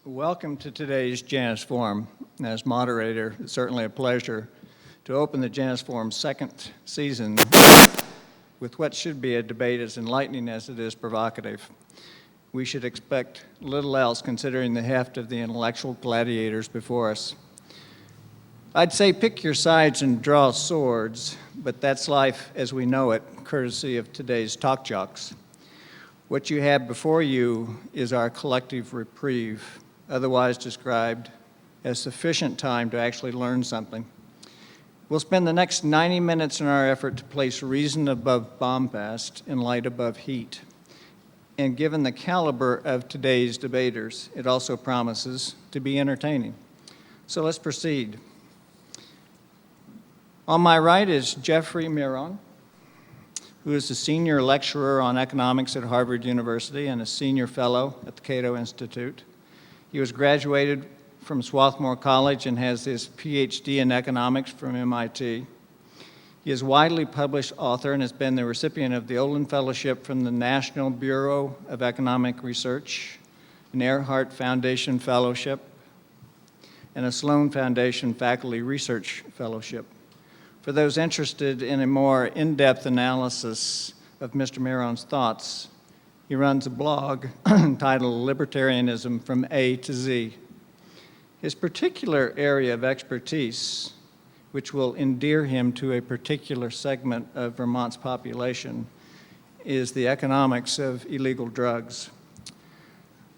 Welcome to today's Janus Forum. As moderator, it's certainly a pleasure to open the Janus Forum's second season with what should be a debate as enlightening as it is provocative. We should expect little else considering the heft of the intellectual gladiators before us. I'd say pick your sides and draw swords, but that's life as we know it, courtesy of today's talk jocks. What you have before you is our collective reprieve, otherwise described as sufficient time to actually learn something. We'll spend the next 90 minutes in our effort to place reason above bombast and light above heat. And given the caliber of today's debaters, it also promises to be entertaining. So let's proceed. On my right is Jeffrey Miron, who is a senior lecturer on economics at Harvard University and a senior fellow at the Cato Institute. He was graduated from Swarthmore College and has his PhD in economics from MIT. He is a widely published author and has been the recipient of the Olin Fellowship from the National Bureau of Economic Research, an Earhart Foundation Fellowship, and a Sloan Foundation Faculty Research Fellowship. For those interested in a more in-depth analysis of Mr. Miron's thoughts, he runs a blog entitled Libertarianism from A to Z. His particular area of expertise, which will endear him to a particular segment of Vermont's population, is the economics of illegal drugs.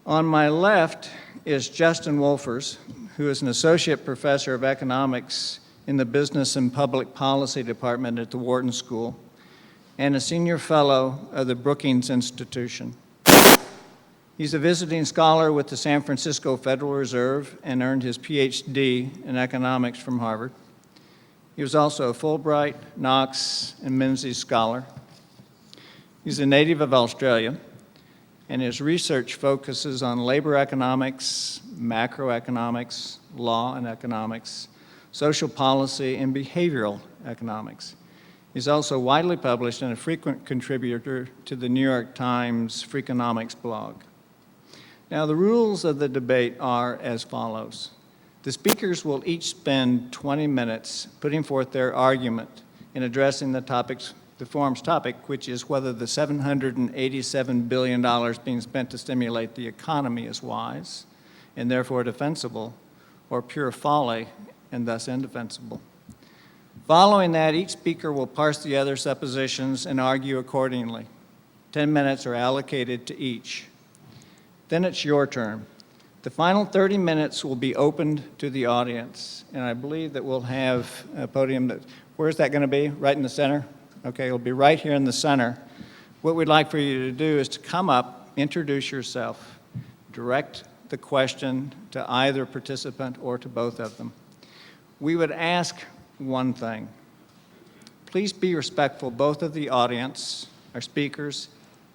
On my left is Justin Wolfers, who is an associate professor of economics in the Business and Public Policy Department at the Wharton School, and a senior fellow of the Brookings Institution. He's a visiting scholar with the San Francisco Federal Reserve and earned his PhD in economics from Harvard. He was also a Fulbright, Knox, and Menzies scholar. He's a native of Australia, and his research focuses on labor economics, macroeconomics, law and economics, social policy, and behavioral economics. He's also widely published and a frequent contributor to the New York Times Freakonomics blog. Now, the rules of the debate are as follows. The speakers will each spend 20 minutes putting forth their argument in addressing the forum's topic, which is whether the $787 billion being spent to stimulate the economy is wise and therefore defensible, or pure folly and thus indefensible. Following that, each speaker will parse the other suppositions and argue accordingly. 10 minutes are allocated to each. Then it's your turn. The final 30 minutes will be opened to the audience, and I believe that we'll have a podium where's that going to be? Right in the center? Okay, it'll be right here in the center. What we'd like for you to do is to come up, introduce yourself, direct the question to either participant or to both of them. We would ask one thing. Please be respectful both of the audience, our speakers,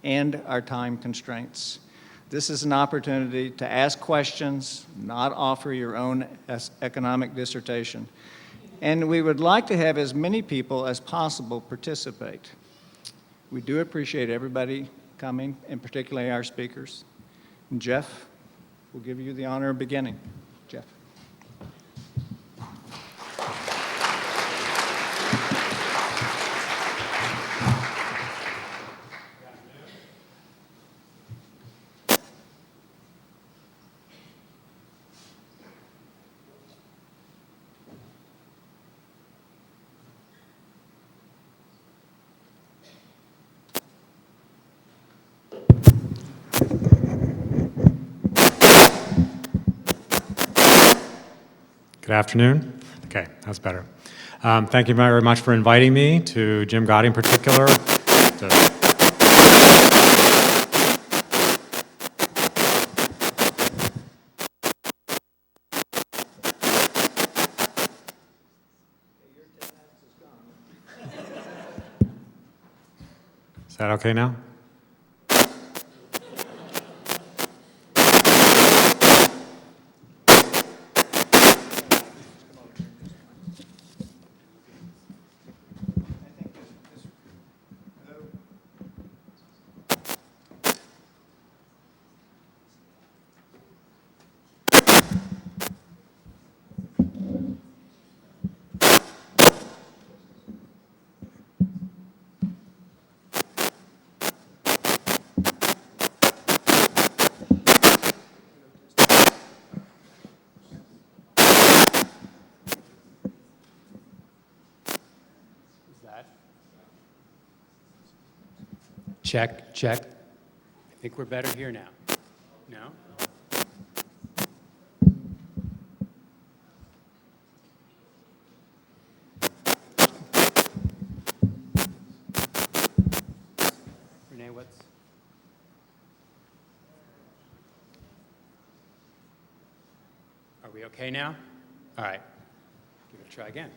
and our time constraints. This is an opportunity to ask questions, not offer your own economic dissertation. And we would like to have as many people as possible participate. We do appreciate everybody coming, and particularly our speakers. And Jeff, we'll give you the honor of beginning. Jeff. Good afternoon. Okay, that's better. Thank you very much for inviting me, to Jim Gotti in particular. Is that okay now? Check, check. I think we're better here now. No? Renee, what's... Are we okay now? All right. Give it a try again.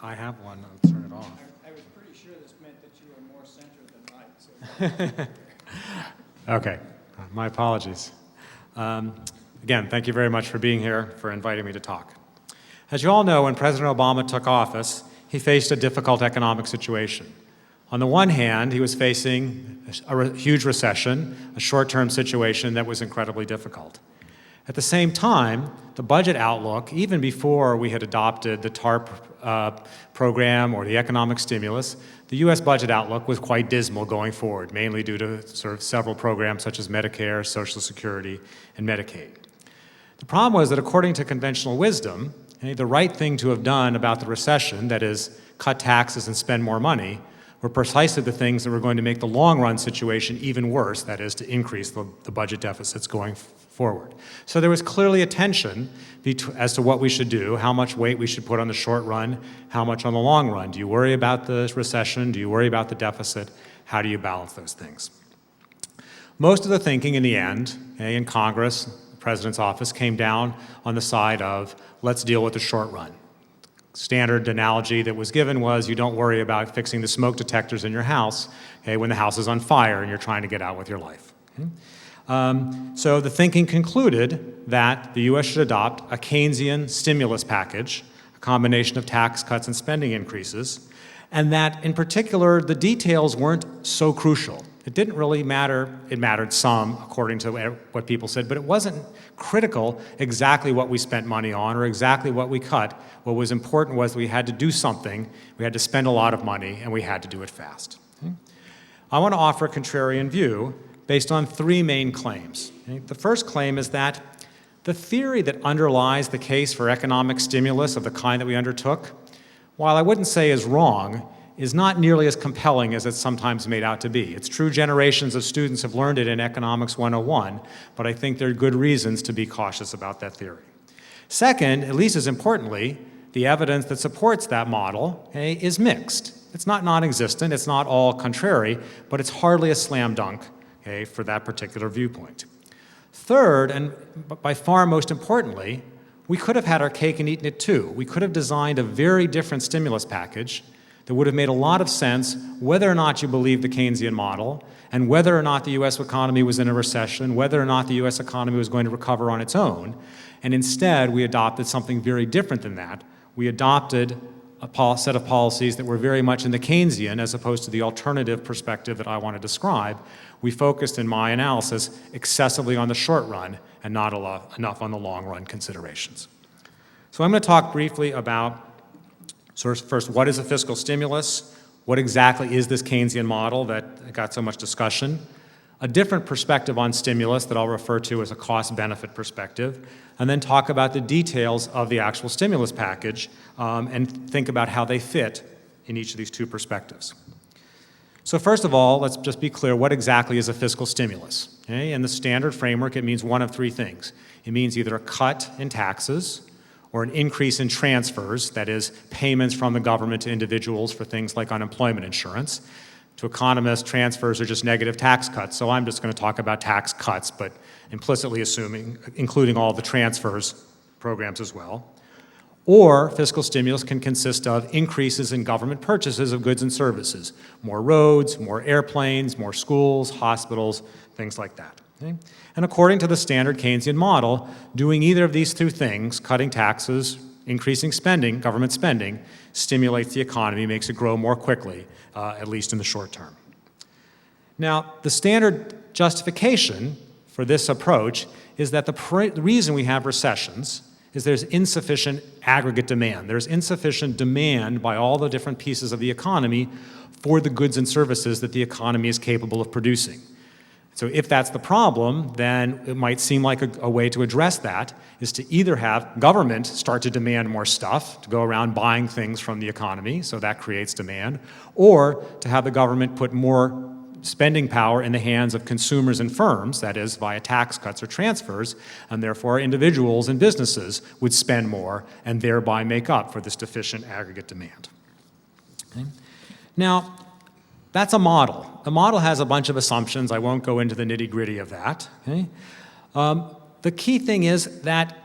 I have one. I'll turn it off. I was pretty sure this meant that you were more centered than right. So. Okay, my apologies. Again, thank you very much for being here, for inviting me to talk. As you all know, when President Obama took office, he faced a difficult economic situation. On the one hand, he was facing a huge recession, a short-term situation that was incredibly difficult. At the same time, the budget outlook, even before we had adopted the TARP program or the economic stimulus, the U.S. budget outlook was quite dismal going forward, mainly due to sort of several programs such as Medicare, Social Security, and Medicaid. The problem was that according to conventional wisdom, the right thing to have done about the recession, that is, cut taxes and spend more money, were precisely the things that were going to make the long-run situation even worse, that is, to increase the budget deficits going forward. So there was clearly a tension as to what we should do, how much weight we should put on the short run, how much on the long run. Do you worry about the recession? Do you worry about the deficit? How do you balance those things? Most of the thinking in the end, in Congress, the President's office, came down on the side of let's deal with the short run. Standard analogy that was given was you don't worry about fixing the smoke detectors in your house when the house is on fire and you're trying to get out with your life. So the thinking concluded that the U.S. should adopt a Keynesian stimulus package, a combination of tax cuts and spending increases, and that in particular the details weren't so crucial. It didn't really matter. It mattered some, according to what people said, but it wasn't critical exactly what we spent money on or exactly what we cut. What was important was we had to do something, we had to spend a lot of money, and we had to do it fast. I want to offer a contrarian view based on three main claims. The first claim is that the theory that underlies the case for economic stimulus of the kind that we undertook, while I wouldn't say is wrong, is not nearly as compelling as it's sometimes made out to be. It's true generations of students have learned it in Economics 101, but I think there are good reasons to be cautious about that theory. Second, at least as importantly, the evidence that supports that model is mixed. It's not non-existent, it's not all contrary, but it's hardly a slam dunk for that particular viewpoint. Third, and by far most importantly, we could have had our cake and eaten it too. We could have designed a very different stimulus package that would have made a lot of sense whether or not you believe the Keynesian model and whether or not the U.S. economy was in a recession, whether or not the U.S. economy was going to recover on its own. And instead, we adopted something very different than that. We adopted a set of policies that were very much in the Keynesian as opposed to the alternative perspective that I want to describe. We focused in my analysis excessively on the short run and not enough on the long run considerations. So I'm going to talk briefly about first, what is a fiscal stimulus? What exactly is this Keynesian model that got so much discussion? A different perspective on stimulus that I'll refer to as a cost-benefit perspective, and then talk about the details of the actual stimulus package and think about how they fit in each of these two perspectives. So first of all, let's just be clear, what exactly is a fiscal stimulus? In the standard framework, it means one of three things. It means either a cut in taxes, or an increase in transfers, that is, payments from the government to individuals for things like unemployment insurance. To economists, transfers are just negative tax cuts, so I'm just going to talk about tax cuts, but implicitly including all the transfers programs as well. Or fiscal stimulus can consist of increases in government purchases of goods and services, more roads, more airplanes, more schools, hospitals, things like that. And according to the standard Keynesian model, doing either of these two things, cutting taxes, increasing spending, government spending, stimulates the economy, makes it grow more quickly, at least in the short term. Now, the standard justification for this approach is that the reason we have recessions is there's insufficient aggregate demand. There's insufficient demand by all the different pieces of the economy for the goods and services that the economy is capable of producing. So if that's the problem, then it might seem like a way to address that is to either have government start to demand more stuff, to go around buying things from the economy, so that creates demand, or to have the government put more spending power in the hands of consumers and firms, that is, via tax cuts or transfers, and therefore individuals and businesses would spend more and thereby make up for this deficient aggregate demand. Okay? Now, that's a model. A model has a bunch of assumptions. I won't go into the nitty-gritty of that. Okay? The key thing is that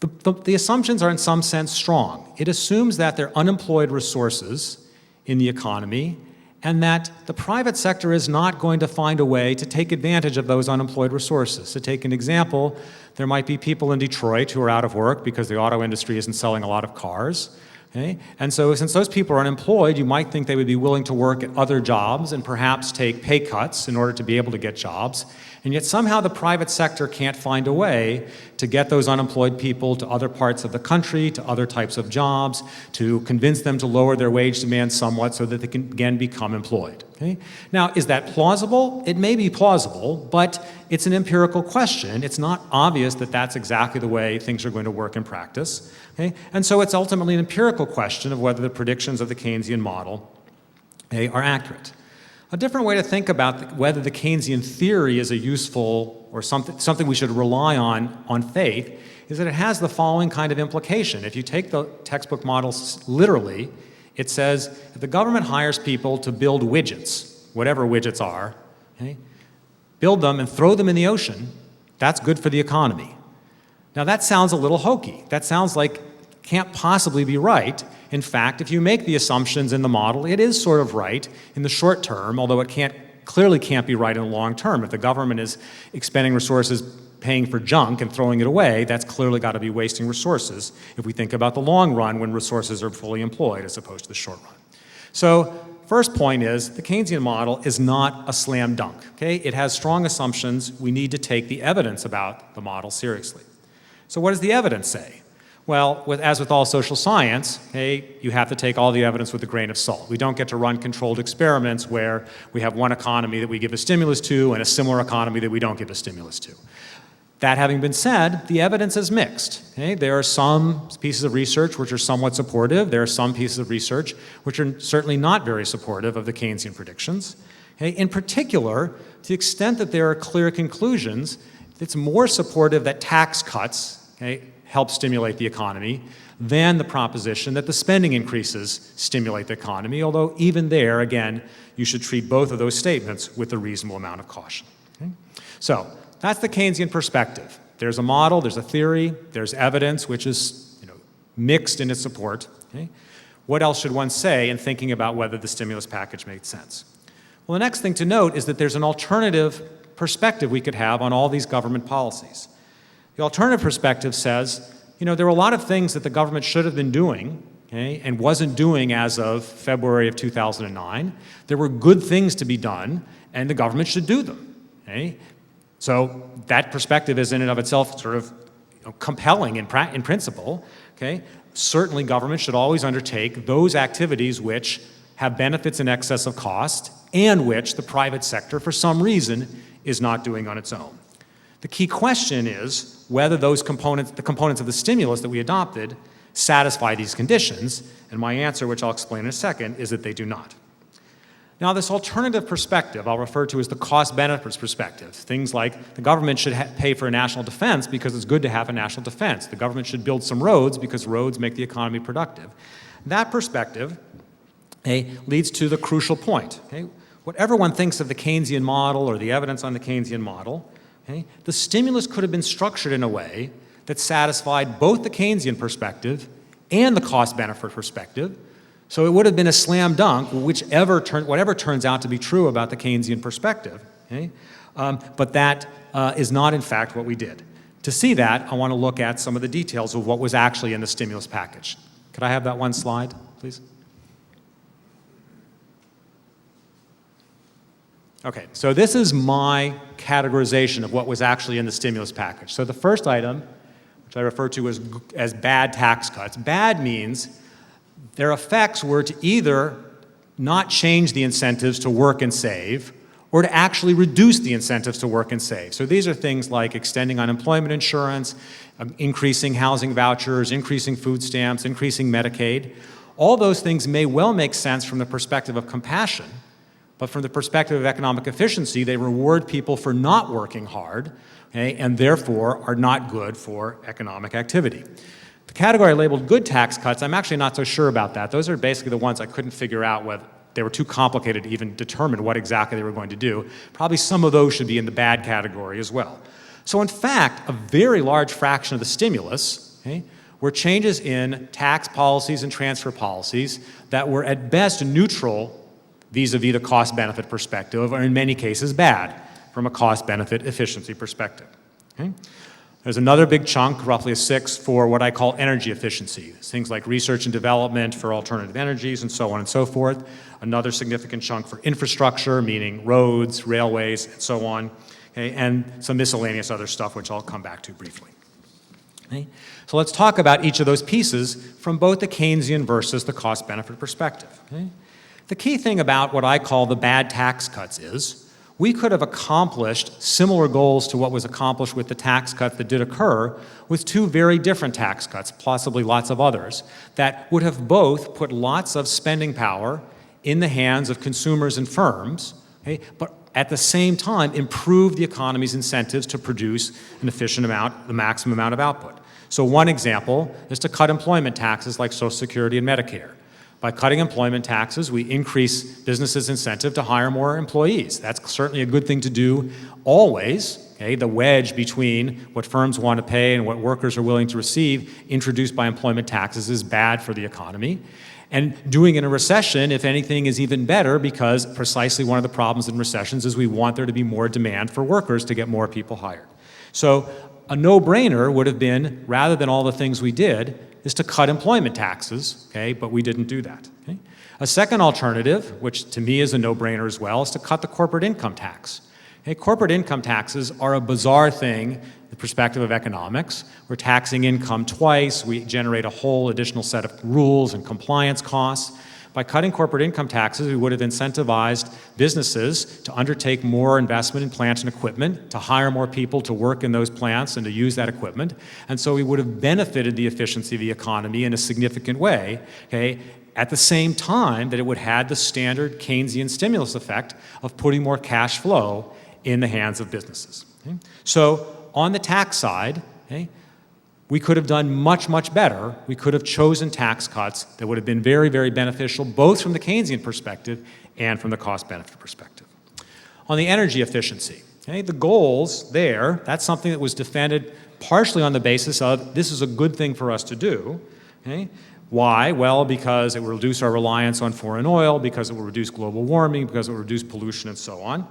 the assumptions are in some sense strong. It assumes that there are unemployed resources in the economy and that the private sector is not going to find a way to take advantage of those unemployed resources. To take an example, there might be people in Detroit who are out of work because the auto industry isn't selling a lot of cars. Okay? And so since those people are unemployed, you might think they would be willing to work at other jobs and perhaps take pay cuts in order to be able to get jobs. And yet somehow the private sector can't find a way to get those unemployed people to other parts of the country, to other types of jobs, to convince them to lower their wage demand somewhat so that they can again become employed. Okay? Now, is that plausible? It may be plausible, but it's an empirical question. It's not obvious that that's exactly the way things are going to work in practice. Okay? And so it's ultimately an empirical question of whether the predictions of the Keynesian model are accurate. A different way to think about whether the Keynesian theory is a useful or something we should rely on faith is that it has the following kind of implication. If you take the textbook models literally, it says if the government hires people to build widgets, whatever widgets are, okay, build them and throw them in the ocean, that's good for the economy. Now that sounds a little hokey. That sounds like can't possibly be right. In fact, if you make the assumptions in the model, it is sort of right in the short term, although it clearly can't be right in the long term. If the government is expending resources paying for junk and throwing it away, that's clearly got to be wasting resources if we think about the long run when resources are fully employed as opposed to the short run. So first point is the Keynesian model is not a slam dunk. Okay? It has strong assumptions. We need to take the evidence about the model seriously. So what does the evidence say? Well, as with all social science, okay, you have to take all the evidence with a grain of salt. We don't get to run controlled experiments where we have one economy that we give a stimulus to and a similar economy that we don't give a stimulus to. That having been said, the evidence is mixed. Okay? There are some pieces of research which are somewhat supportive. There are some pieces of research which are certainly not very supportive of the Keynesian predictions. Okay? In particular, to the extent that there are clear conclusions, it's more supportive that tax cuts, okay, help stimulate the economy than the proposition that the spending increases stimulate the economy, although even there, again, you should treat both of those statements with a reasonable amount of caution. Okay? So that's the Keynesian perspective. There's a model, there's a theory, there's evidence, which is mixed in its support. Okay? What else should one say in thinking about whether the stimulus package made sense? Well, the next thing to note is that there's an alternative perspective we could have on all these government policies. The alternative perspective says, there were a lot of things that the government should have been doing, okay, and wasn't doing as of February of 2009. There were good things to be done, and the government should do them. Okay? So that perspective is in and of itself sort of compelling in principle. Okay? Certainly government should always undertake those activities which have benefits in excess of cost and which the private sector, for some reason, is not doing on its own. The key question is whether those components, the components of the stimulus that we adopted, satisfy these conditions, and my answer, which I'll explain in a second, is that they do not. Now, this alternative perspective I'll refer to as the cost-benefits perspective. Things like the government should pay for a national defense because it's good to have a national defense. The government should build some roads because roads make the economy productive. That perspective leads to the crucial point. Okay? Whatever one thinks of the Keynesian model or the evidence on the Keynesian model, okay, the stimulus could have been structured in a way that satisfied both the Keynesian perspective and the cost-benefit perspective. So it would have been a slam dunk, whatever turns out to be true about the Keynesian perspective. Okay? But that is not, in fact, what we did. To see that, I want to look at some of the details of what was actually in the stimulus package. Could I have that one slide, please? Okay, so this is my categorization of what was actually in the stimulus package. So the first item, which I refer to as bad tax cuts. Bad means their effects were to either not change the incentives to work and save, or to actually reduce the incentives to work and save. So these are things like extending unemployment insurance, increasing housing vouchers, increasing food stamps, increasing Medicaid. All those things may well make sense from the perspective of compassion, but from the perspective of economic efficiency, they reward people for not working hard, okay, and therefore are not good for economic activity. The category labeled good tax cuts, I'm actually not so sure about that. Those are basically the ones I couldn't figure out whether they were too complicated to even determine what exactly they were going to do. Probably some of those should be in the bad category as well. So in fact, a very large fraction of the stimulus, okay, were changes in tax policies and transfer policies that were at best neutral vis-a-vis the cost-benefit perspective, or in many cases bad from a cost-benefit efficiency perspective. Okay? There's another big chunk, roughly a sixth, for what I call energy efficiency. Things like research and development for alternative energies and so on and so forth. Another significant chunk for infrastructure, meaning roads, railways, and so on. Okay? And some miscellaneous other stuff, which I'll come back to briefly. Okay? So let's talk about each of those pieces from both the Keynesian versus the cost-benefit perspective. Okay? The key thing about what I call the bad tax cuts is we could have accomplished similar goals to what was accomplished with the tax cut that did occur with two very different tax cuts, possibly lots of others, that would have both put lots of spending power in the hands of consumers and firms, okay, but at the same time improve the economy's incentives to produce an efficient amount, the maximum amount of output. So one example is to cut employment taxes like Social Security and Medicare. By cutting employment taxes, we increase businesses' incentive to hire more employees. That's certainly a good thing to do always. Okay? The wedge between what firms want to pay and what workers are willing to receive introduced by employment taxes is bad for the economy. And doing in a recession, if anything, is even better because precisely one of the problems in recessions is we want there to be more demand for workers to get more people hired. So a no-brainer would have been, rather than all the things we did, is to cut employment taxes, okay, but we didn't do that. Okay? A second alternative, which to me is a no-brainer as well, is to cut the corporate income tax. Okay? Corporate income taxes are a bizarre thing, the perspective of economics. We're taxing income twice, we generate a whole additional set of rules and compliance costs. By cutting corporate income taxes, we would have incentivized businesses to undertake more investment in plants and equipment, to hire more people to work in those plants and to use that equipment. And so we would have benefited the efficiency of the economy in a significant way, okay, at the same time that it would have had the standard Keynesian stimulus effect of putting more cash flow in the hands of businesses. Okay? So on the tax side, okay, we could have done much, much better. We could have chosen tax cuts that would have been very, very beneficial, both from the Keynesian perspective and from the cost-benefit perspective. On the energy efficiency, okay, the goals there, that's something that was defended partially on the basis of this is a good thing for us to do. Okay? Why? Well, because it will reduce our reliance on foreign oil, because it will reduce global warming, because it will reduce pollution, and so on.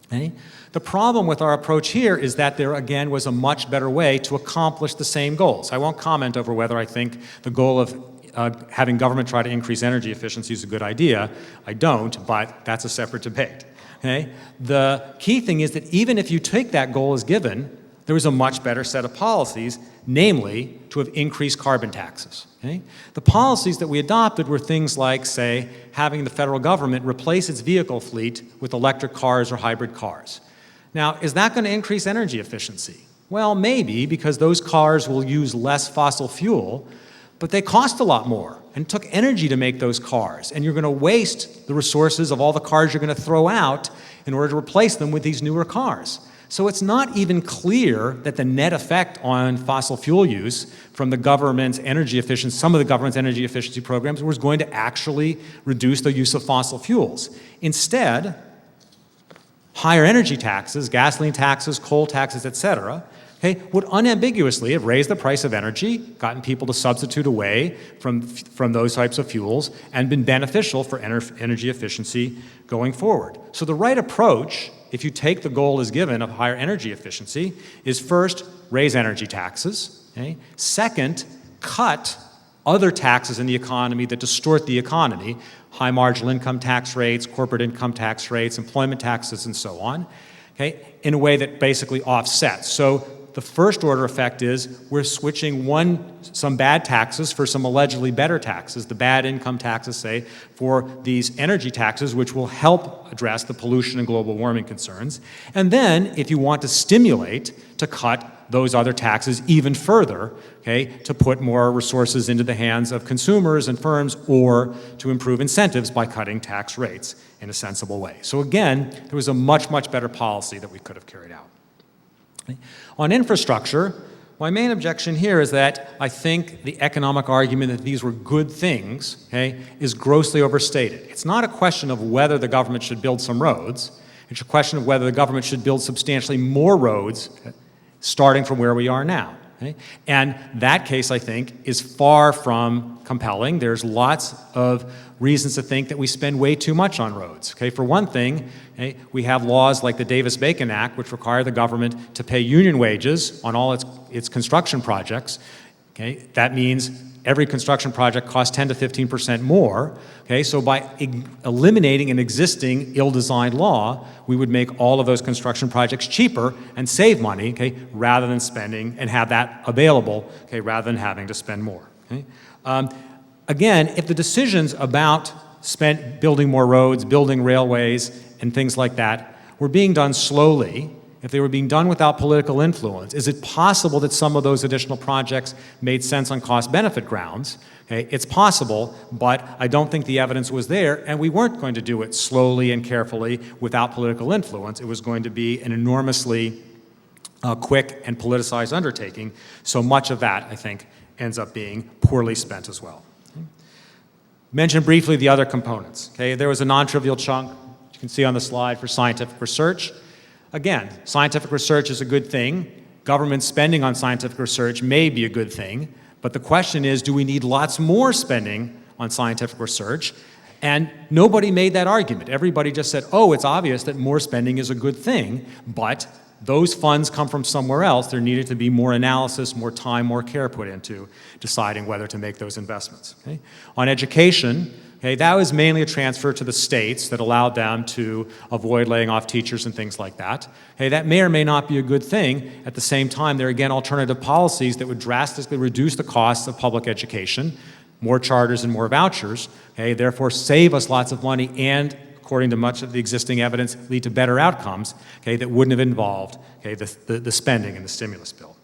Okay? The problem with our approach here is that there, again, was a much better way to accomplish the same goals. I won't comment over whether I think the goal of having government try to increase energy efficiency is a good idea. I don't, but that's a separate debate. Okay? The key thing is that even if you take that goal as given, there was a much better set of policies, namely to have increased carbon taxes. Okay? The policies that we adopted were things like, say, having the federal government replace its vehicle fleet with electric cars or hybrid cars. Now, is that going to increase energy efficiency? Well, maybe, because those cars will use less fossil fuel, but they cost a lot more, and it took energy to make those cars, and you're going to waste the resources of all the cars you're going to throw out in order to replace them with these newer cars. So it's not even clear that the net effect on fossil fuel use from the government's energy efficiency, some of the government's energy efficiency programs, was going to actually reduce the use of fossil fuels. Instead, higher energy taxes, gasoline taxes, coal taxes, et cetera, okay, would unambiguously have raised the price of energy, gotten people to substitute away from those types of fuels, and been beneficial for energy efficiency going forward. So the right approach, if you take the goal as given of higher energy efficiency, is first, raise energy taxes. Okay? Second, cut other taxes in the economy that distort the economy, high marginal income tax rates, corporate income tax rates, employment taxes, and so on, okay, in a way that basically offsets. So the first order effect is we're switching some bad taxes for some allegedly better taxes, the bad income taxes, say, for these energy taxes, which will help address the pollution and global warming concerns. And then, if you want to stimulate, to cut those other taxes even further, okay, to put more resources into the hands of consumers and firms, or to improve incentives by cutting tax rates in a sensible way. So again, there was a much, much better policy that we could have carried out. Okay. On infrastructure, my main objection here is that I think the economic argument that these were good things, okay, is grossly overstated. It's not a question of whether the government should build some roads. It's a question of whether the government should build substantially more roads, starting from where we are now. Okay? And that case, I think, is far from compelling. There's lots of reasons to think that we spend way too much on roads. Okay? For one thing, okay, we have laws like the Davis-Bacon Act, which require the government to pay union wages on all its construction projects. Okay? That means every construction project costs 10 to 15% more. Okay? So by eliminating an existing ill-designed law, we would make all of those construction projects cheaper and save money, okay, rather than spending, and have that available, okay, rather than having to spend more. Okay? Again, if the decisions about building more roads, building railways, and things like that were being done slowly, if they were being done without political influence, is it possible that some of those additional projects made sense on cost-benefit grounds? Okay, it's possible, but I don't think the evidence was there, and we weren't going to do it slowly and carefully without political influence. It was going to be an enormously quick and politicized undertaking, so much of that, I think, ends up being poorly spent as well. Okay. Mention briefly the other components. Okay, there was a non-trivial chunk, you can see on the slide, for scientific research. Again, scientific research is a good thing. Government spending on scientific research may be a good thing, but the question is, do we need lots more spending on scientific research? And nobody made that argument. Everybody just said, oh, it's obvious that more spending is a good thing, but those funds come from somewhere else. There needed to be more analysis, more time, more care put into deciding whether to make those investments. Okay? On education, okay, that was mainly a transfer to the states that allowed them to avoid laying off teachers and things like that. Okay, that may or may not be a good thing. At the same time, there are again alternative policies that would drastically reduce the costs of public education, more charters and more vouchers, okay, therefore save us lots of money and, according to much of the existing evidence, lead to better outcomes, okay, that wouldn't have involved, okay, the spending in the stimulus bill.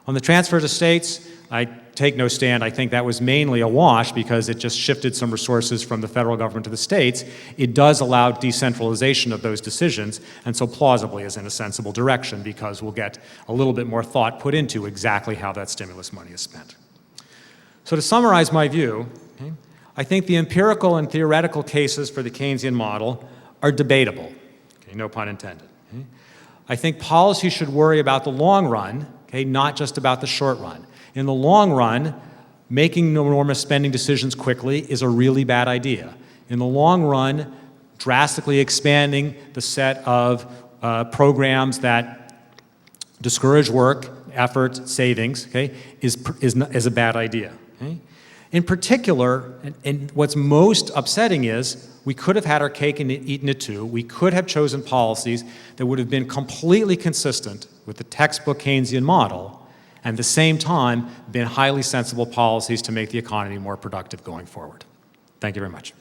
On the transfer to states, I take no stand. I think that was mainly a wash because it just shifted some resources from the federal government to the states. It does allow decentralization of those decisions, and so plausibly is in a sensible direction because we'll get a little bit more thought put into exactly how that stimulus money is spent. So to summarize my view, okay, I think the empirical and theoretical cases for the Keynesian model are debatable, okay, no pun intended. Okay. I think policy should worry about the long run, okay, not just about the short run. In the long run, making enormous spending decisions quickly is a really bad idea. In the long run, drastically expanding the set of programs that discourage work, effort, savings, okay, is a bad idea. Okay? In particular, and what's most upsetting is we could have had our cake and eaten it too. We could have chosen policies that would have been completely consistent with the textbook Keynesian model, and at the same time, been highly sensible policies to make the economy more productive going forward. Thank you very much.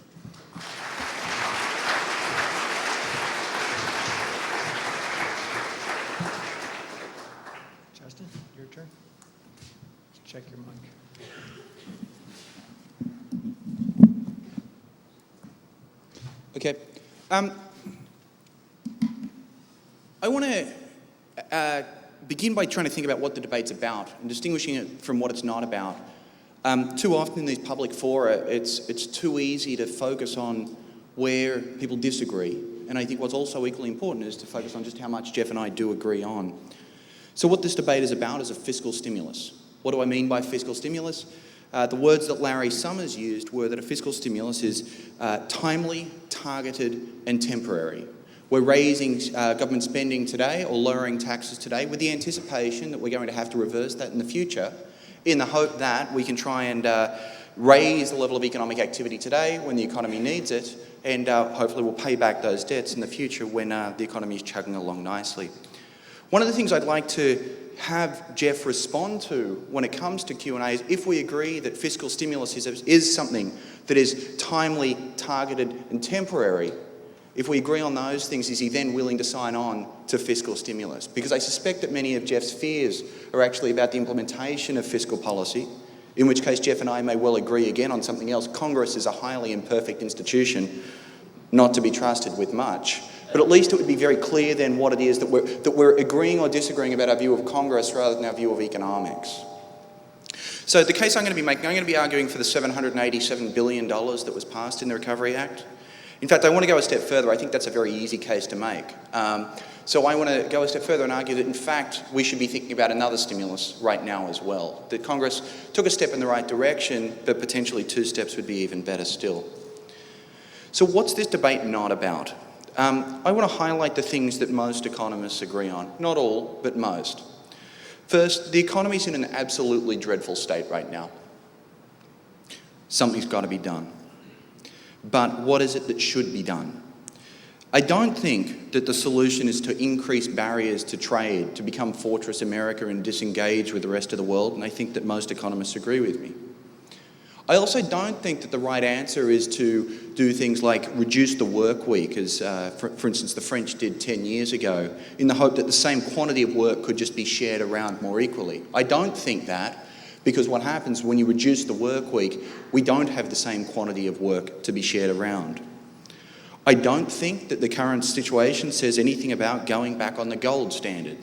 Justin, your turn. Check your mic. Okay. I want to begin by trying to think about what the debate's about and distinguishing it from what it's not about. Too often in these public fora, it's too easy to focus on where people disagree. And I think what's also equally important is to focus on just how much Jeff and I do agree on. So what this debate is about is a fiscal stimulus. What do I mean by fiscal stimulus? The words that Larry Summers used were that a fiscal stimulus is timely, targeted, and temporary. We're raising government spending today or lowering taxes today with the anticipation that we're going to have to reverse that in the future in the hope that we can try and raise the level of economic activity today when the economy needs it, and hopefully we'll pay back those debts in the future when the economy is chugging along nicely. One of the things I'd like to have Jeff respond to when it comes to Q&A is if we agree that fiscal stimulus is something that is timely, targeted and temporary, if we agree on those things, is he then willing to sign on to fiscal stimulus? Because I suspect that many of Jeff's fears are actually about the implementation of fiscal policy, in which case Jeff and I may well agree again on something else. Congress is a highly imperfect institution, not to be trusted with much. But at least it would be very clear then what it is that we're agreeing or disagreeing about our view of Congress rather than our view of economics. So the case I'm going to be making, I'm going to be arguing for the $787 billion that was passed in the Recovery Act. In fact, I want to go a step further. I think that's a very easy case to make. So I want to go a step further and argue that, in fact, we should be thinking about another stimulus right now as well. That Congress took a step in the right direction, but potentially 2 steps would be even better still. So what's this debate not about? I want to highlight the things that most economists agree on. Not all, but most. First, the economy's in an absolutely dreadful state right now. Something's got to be done. But what is it that should be done? I don't think that the solution is to increase barriers to trade, to become Fortress America and disengage with the rest of the world, and I think that most economists agree with me. I also don't think that the right answer is to do things like reduce the work week, as for instance the French did 10 years ago, in the hope that the same quantity of work could just be shared around more equally. I don't think that, because what happens when you reduce the work week, we don't have the same quantity of work to be shared around. I don't think that the current situation says anything about going back on the gold standard.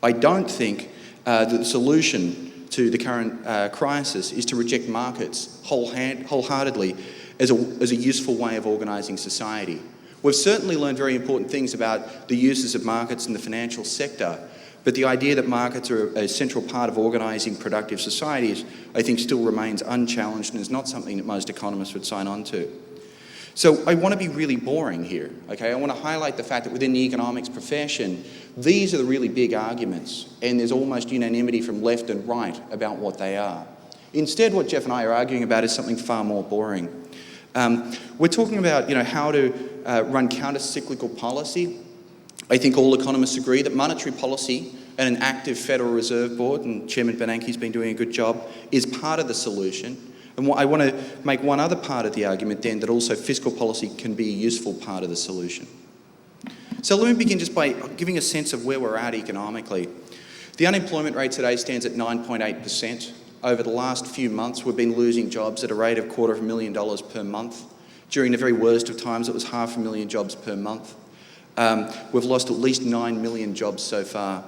I don't think that the solution to the current crisis is to reject markets wholeheartedly as a useful way of organising society. We've certainly learned very important things about the uses of markets in the financial sector, but the idea that markets are a central part of organising productive societies, I think, still remains unchallenged and is not something that most economists would sign on to. So I want to be really boring here, okay? I want to highlight the fact that within the economics profession, these are the really big arguments, and there's almost unanimity from left and right about what they are. Instead, what Jeff and I are arguing about is something far more boring. We're talking about, how to run counter-cyclical policy. I think all economists agree that monetary policy and an active Federal Reserve Board, and Chairman Bernanke's been doing a good job, is part of the solution. And I want to make one other part of the argument then, that also fiscal policy can be a useful part of the solution. So let me begin just by giving a sense of where we're at economically. The unemployment rate today stands at 9.8%. Over the last few months, we've been losing jobs at a rate of $250,000 per month. During the very worst of times, it was 500,000 jobs per month. We've lost at least 9 million jobs so far.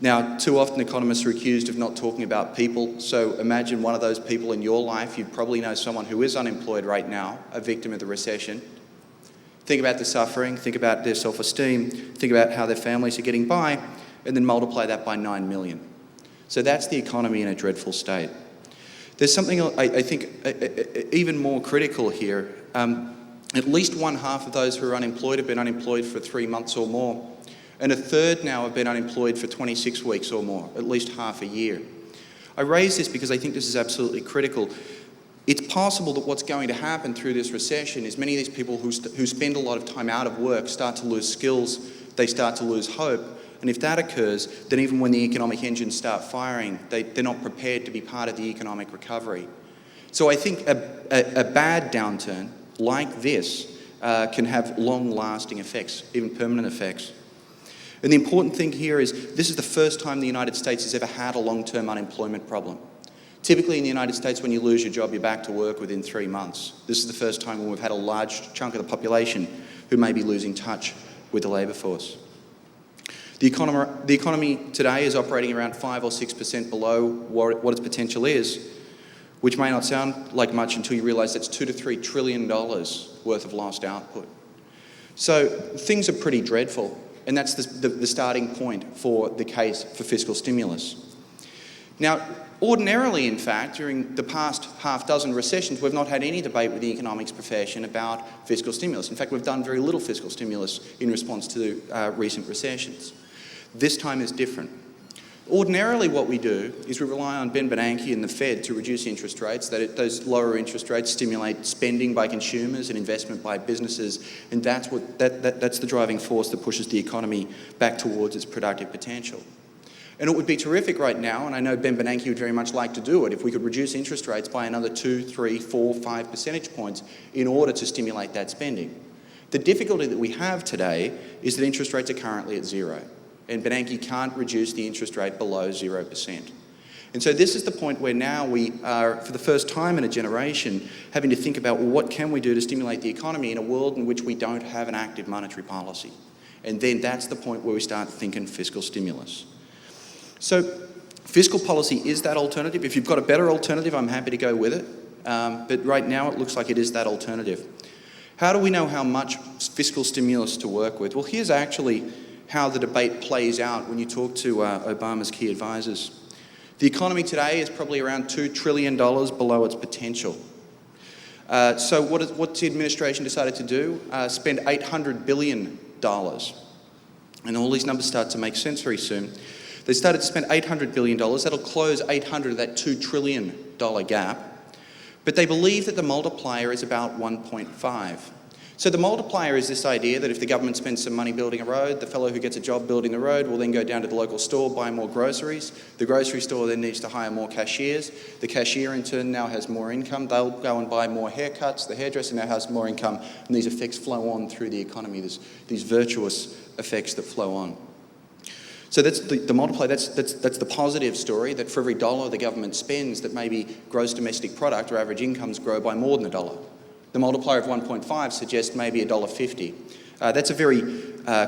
Now, too often economists are accused of not talking about people, so imagine one of those people in your life. You probably know someone who is unemployed right now, a victim of the recession. Think about their suffering, think about their self-esteem, think about how their families are getting by, and then multiply that by 9 million. So that's the economy in a dreadful state. There's something I think even more critical here. At least 1/2 of those who are unemployed have been unemployed for 3 months or more. And a third now have been unemployed for 26 weeks or more, at least half a year. I raise this because I think this is absolutely critical. It's possible that what's going to happen through this recession is many of these people who spend a lot of time out of work start to lose skills, they start to lose hope, and if that occurs, then even when the economic engines start firing, they're not prepared to be part of the economic recovery. So I think a bad downturn like this can have long-lasting effects, even permanent effects. And the important thing here is this is the first time the United States has ever had a long-term unemployment problem. Typically in the United States, when you lose your job, you're back to work within 3 months. This is the first time when we've had a large chunk of the population who may be losing touch with the labour force. The economy today is operating around 5 or 6% below what its potential is, which may not sound like much until you realise that's $2 to $3 trillion worth of lost output. So things are pretty dreadful. And that's the starting point for the case for fiscal stimulus. Now, ordinarily, in fact, during the past half dozen recessions, we've not had any debate with the economics profession about fiscal stimulus. In fact, we've done very little fiscal stimulus in response to recent recessions. This time is different. Ordinarily what we do is we rely on Ben Bernanke and the Fed to reduce interest rates, those lower interest rates stimulate spending by consumers and investment by businesses, and that's the driving force that pushes the economy back towards its productive potential. And it would be terrific right now, and I know Ben Bernanke would very much like to do it, if we could reduce interest rates by another 2, 3, 4, 5 percentage points in order to stimulate that spending. The difficulty that we have today is that interest rates are currently at 0. And Bernanke can't reduce the interest rate below 0%. And so this is the point where now we are, for the first time in a generation, having to think about, well, what can we do to stimulate the economy in a world in which we don't have an active monetary policy? And then that's the point where we start thinking fiscal stimulus. So fiscal policy is that alternative. If you've got a better alternative, I'm happy to go with it. But right now it looks like it is that alternative. How do we know how much fiscal stimulus to work with? Well, here's actually how the debate plays out when you talk to Obama's key advisors. The economy today is probably around $2 trillion below its potential. So what's the administration decided to do? Spend $800 billion. And all these numbers start to make sense very soon. They started to spend $800 billion. That'll close 800 of that $2 trillion gap. But they believe that the multiplier is about 1.5. So the multiplier is this idea that if the government spends some money building a road, the fellow who gets a job building the road will then go down to the local store, buy more groceries. The grocery store then needs to hire more cashiers. The cashier in turn now has more income. They'll go and buy more haircuts. The hairdresser now has more income. And these effects flow on through the economy. There's these virtuous effects that flow on. So that's the multiplier, that's the positive story, that for every dollar the government spends, that maybe gross domestic product or average incomes grow by more than $1. The multiplier of 1.5 suggests maybe $1.50. That's a very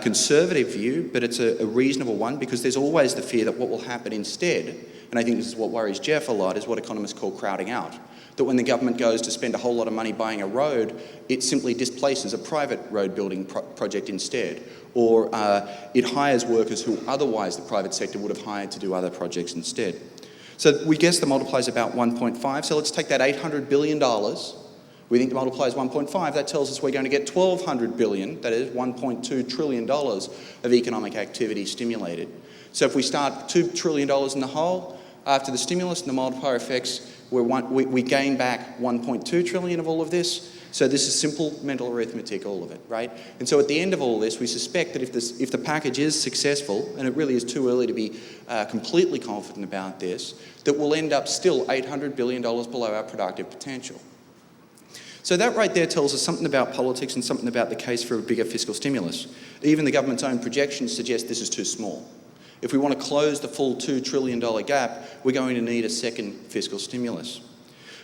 conservative view, but it's a reasonable one because there's always the fear that what will happen instead, and I think this is what worries Jeff a lot, is what economists call crowding out. That when the government goes to spend a whole lot of money buying a road, it simply displaces a private road building project instead. Or it hires workers who otherwise the private sector would have hired to do other projects instead. So we guess the multiplier is about 1.5. So let's take that $800 billion. We think the multiplier is 1.5. That tells us we're going to get $1,200 billion, that is $1.2 trillion of economic activity stimulated. So if we start $2 trillion in the hole, after the stimulus and the multiplier effects, we gain back 1.2 trillion of all of this. So this is simple mental arithmetic, all of it, right? And so at the end of all this, we suspect that if the package is successful, and it really is too early to be completely confident about this, that we'll end up still $800 billion below our productive potential. So that right there tells us something about politics and something about the case for a bigger fiscal stimulus. Even the government's own projections suggest this is too small. If we want to close the full $2 trillion gap, we're going to need a second fiscal stimulus.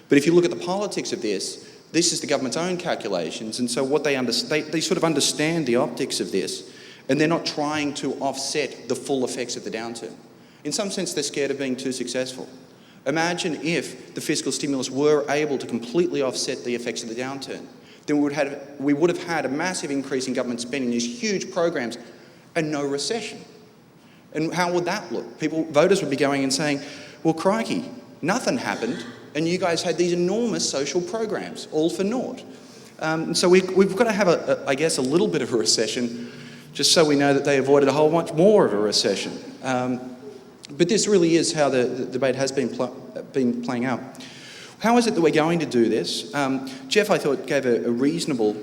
But if you look at the politics of this is the government's own calculations, and so what they sort of understand the optics of this, and they're not trying to offset the full effects of the downturn. In some sense, they're scared of being too successful. Imagine if the fiscal stimulus were able to completely offset the effects of the downturn. Then we would have had a massive increase in government spending, these huge programs, and no recession. And how would that look? Voters would be going and saying, well, crikey, nothing happened, and you guys had these enormous social programs, all for naught. So we've got to have, I guess, a little bit of a recession, just so we know that they avoided a whole bunch more of a recession. But this really is how the debate has been playing out. How is it that we're going to do this? Jeff, I thought, gave a reasonable,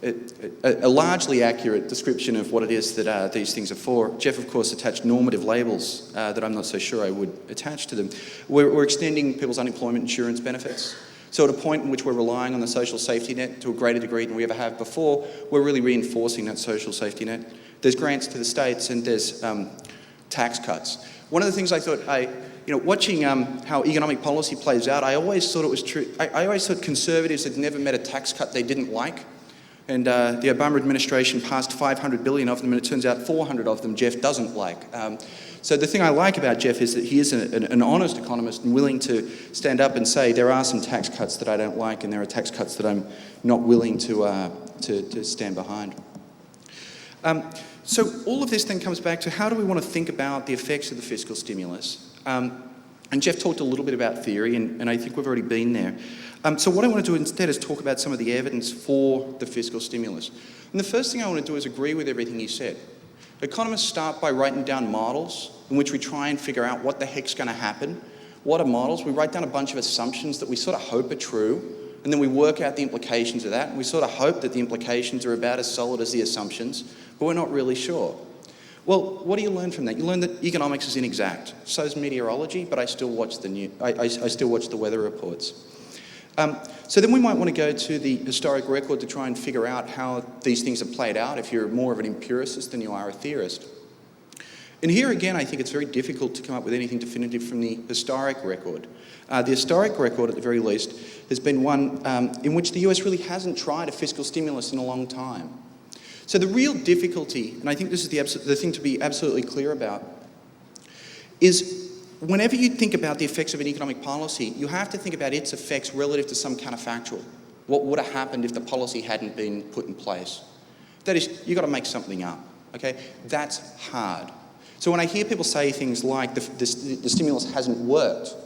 a largely accurate description of what it is that these things are for. Jeff, of course, attached normative labels that I'm not so sure I would attach to them. We're extending people's unemployment insurance benefits. So at a point in which we're relying on the social safety net to a greater degree than we ever have before, we're really reinforcing that social safety net. There's grants to the states and there's tax cuts. One of the things I thought, watching how economic policy plays out, I always thought it was true. I always thought conservatives had never met a tax cut they didn't like. And the Obama administration passed 500 billion of them, and it turns out 400 of them Jeff doesn't like. So the thing I like about Jeff is that he is an honest economist and willing to stand up and say there are some tax cuts that I don't like, and there are tax cuts that I'm not willing to stand behind. So all of this then comes back to how do we want to think about the effects of the fiscal stimulus? And Jeff talked a little bit about theory, and I think we've already been there. So what I want to do instead is talk about some of the evidence for the fiscal stimulus. And the first thing I want to do is agree with everything he said. Economists start by writing down models in which we try and figure out what the heck's going to happen. What are models? We write down a bunch of assumptions that we sort of hope are true, and then we work out the implications of that, and we sort of hope that the implications are about as solid as the assumptions, but we're not really sure. Well, what do you learn from that? You learn that economics is inexact. So is meteorology, but I still watch the I still watch the weather reports. So then we might want to go to the historic record to try and figure out how these things have played out if you're more of an empiricist than you are a theorist. And here again, I think it's very difficult to come up with anything definitive from the historic record. The historic record, at the very least, has been one in which the US really hasn't tried a fiscal stimulus in a long time. So the real difficulty, and I think this is the thing to be absolutely clear about, is whenever you think about the effects of an economic policy, you have to think about its effects relative to some counterfactual. What would have happened if the policy hadn't been put in place? That is, you've got to make something up, okay? That's hard. So when I hear people say things like the stimulus hasn't worked,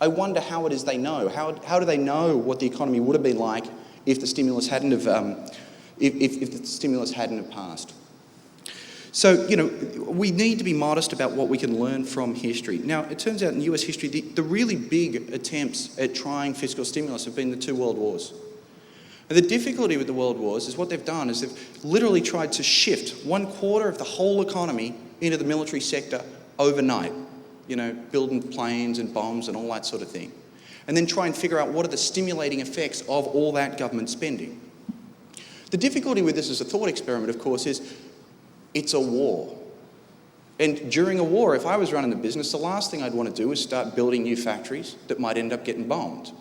I wonder how it is they know. How do they know what the economy would have been like if the stimulus hadn't have if the stimulus hadn't have passed? So, you know, we need to be modest about what we can learn from history. Now, it turns out in US history, the really big attempts at trying fiscal stimulus have been the two world wars. And the difficulty with the world wars is what they've done is they've literally tried to shift 1/4 of the whole economy into the military sector overnight, you know, building planes and bombs and all that sort of thing. And then try and figure out what are the stimulating effects of all that government spending. The difficulty with this as a thought experiment, of course, is it's a war. And during a war, if I was running the business, the last thing I'd want to do is start building new factories that might end up getting bombed.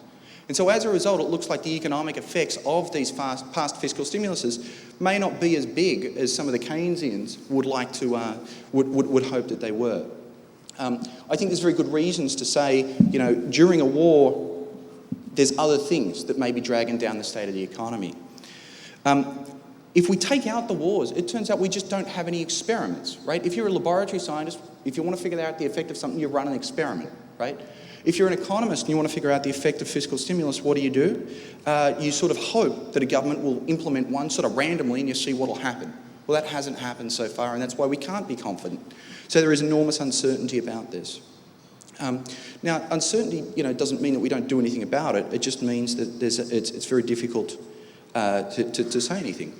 And so as a result, it looks like the economic effects of these past fiscal stimuluses may not be as big as some of the Keynesians would like to, would hope that they were. I think there's very good reasons to say, you know, during a war, there's other things that may be dragging down the state of the economy. If we take out the wars, it turns out we just don't have any experiments, right? If you're a laboratory scientist, if you want to figure out the effect of something, you run an experiment, right? If you're an economist and you want to figure out the effect of fiscal stimulus, what do? You sort of hope that a government will implement one sort of randomly and you see what will happen. Well, that hasn't happened so far, and that's why we can't be confident. So there is enormous uncertainty about this. Now, uncertainty, you know, doesn't mean that we don't do anything about it. It just means that it's very difficult to say anything.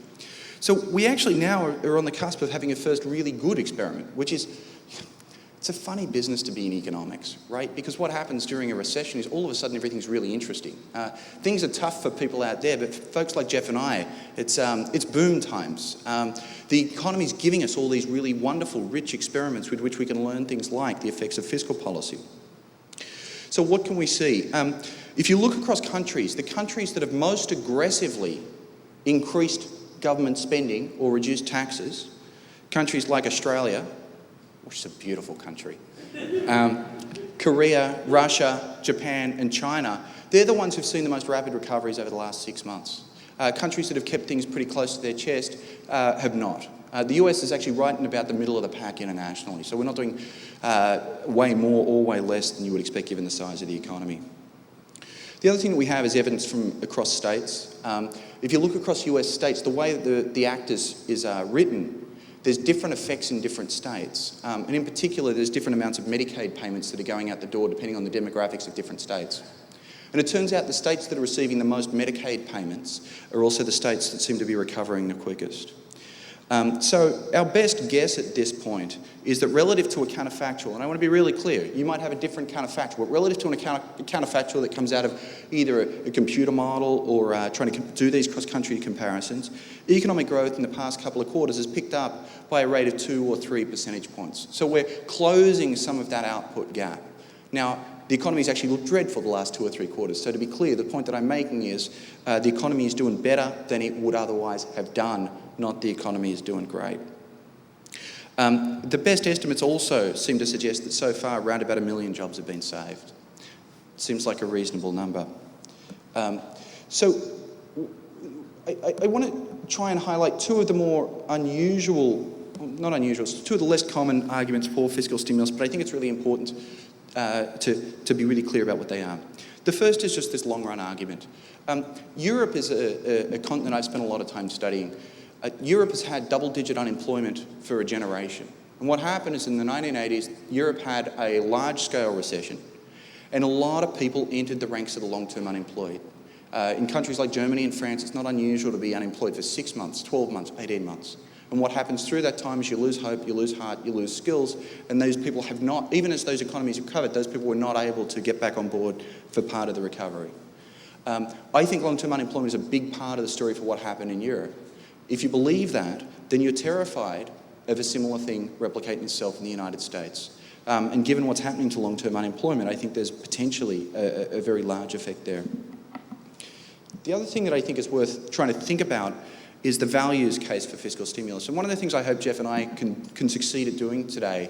So we actually now are on the cusp of having a first really good experiment, which is, it's a funny business to be in economics, right? Because what happens during a recession is all of a sudden everything's really interesting. Things are tough for people out there, but for folks like Jeff and I, it's boom times. The economy's giving us all these really wonderful, rich experiments with which we can learn things like the effects of fiscal policy. So what can we see? If you look across countries, the countries that have most aggressively increased government spending or reduced taxes, countries like Australia, which is a beautiful country, Korea, Russia, Japan and China, they're the ones who've seen the most rapid recoveries over the last 6 months. Countries that have kept things pretty close to their chest have not. The US is actually right in about the middle of the pack internationally, so we're not doing way more or way less than you would expect given the size of the economy. The other thing that we have is evidence from across states. If you look across US states, the way that the Act is written, there's different effects in different states. And in particular, there's different amounts of Medicaid payments that are going out the door depending on the demographics of different states. And it turns out the states that are receiving the most Medicaid payments are also the states that seem to be recovering the quickest. So our best guess at this point is that relative to a counterfactual, and I want to be really clear, you might have a different counterfactual, but relative to a counterfactual that comes out of either a computer model or trying to do these cross-country comparisons, economic growth in the past couple of quarters has picked up by a rate of 2 or 3 percentage points. So we're closing some of that output gap. Now, the economy's actually looked dreadful the last 2 or 3 quarters. So to be clear, the point that I'm making is the economy is doing better than it would otherwise have done, not the economy is doing great. The best estimates also seem to suggest that so far around about 1 million jobs have been saved. Seems like a reasonable number. So I want to try and highlight two of the more unusual, not unusual, two of the less common arguments for fiscal stimulus, but I think it's really important to be really clear about what they are. The first is just this long-run argument. Europe is a continent I've spent a lot of time studying. Europe has had double-digit unemployment for a generation. And what happened is in the 1980s, Europe had a large-scale recession, and a lot of people entered the ranks of the long-term unemployed. In countries like Germany and France, it's not unusual to be unemployed for 6 months, 12 months, 18 months. And what happens through that time is you lose hope, you lose heart, you lose skills, and those people have not, even as those economies have recovered, those people were not able to get back on board for part of the recovery. I think long-term unemployment is a big part of the story for what happened in Europe. If you believe that, then you're terrified of a similar thing replicating itself in the United States. And given what's happening to long-term unemployment, I think there's potentially a very large effect there. The other thing that I think is worth trying to think about is the values case for fiscal stimulus. And one of the things I hope Jeff and I can succeed at doing today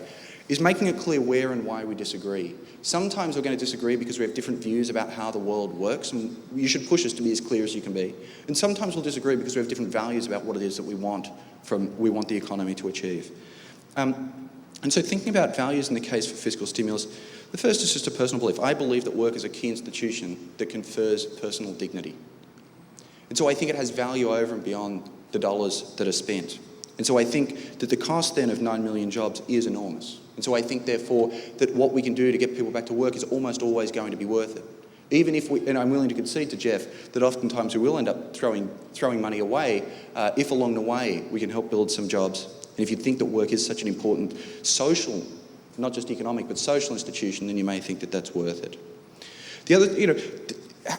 is making it clear where and why we disagree. Sometimes we're going to disagree because we have different views about how the world works, and you should push us to be as clear as you can be. And sometimes we'll disagree because we have different values about what it is that we want the economy to achieve. And so thinking about values in the case for fiscal stimulus, the first is just a personal belief. I believe that work is a key institution that confers personal dignity. And so I think it has value over and beyond the dollars that are spent. And so I think that the cost then of 9 million jobs is enormous. And so I think, therefore, that what we can do to get people back to work is almost always going to be worth it. Even if and I'm willing to concede to Jeff, that oftentimes we will end up throwing money away if along the way we can help build some jobs. And if you think that work is such an important social, not just economic, but social institution, then you may think that that's worth it. The other,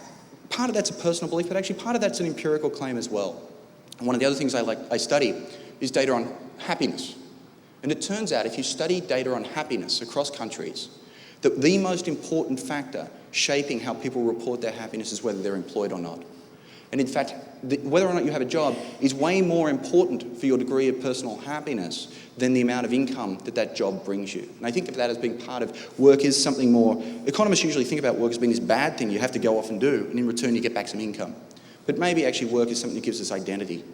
part of that's a personal belief, but actually part of that's an empirical claim as well. And one of the other things I study is data on happiness. And it turns out if you study data on happiness across countries, that the most important factor shaping how people report their happiness is whether they're employed or not. And in fact, whether or not you have a job is way more important for your degree of personal happiness than the amount of income that job brings you. And I think of that as being part of work is something more. Economists usually think about work as being this bad thing you have to go off and do, and in return you get back some income. But maybe actually work is something that gives us identity.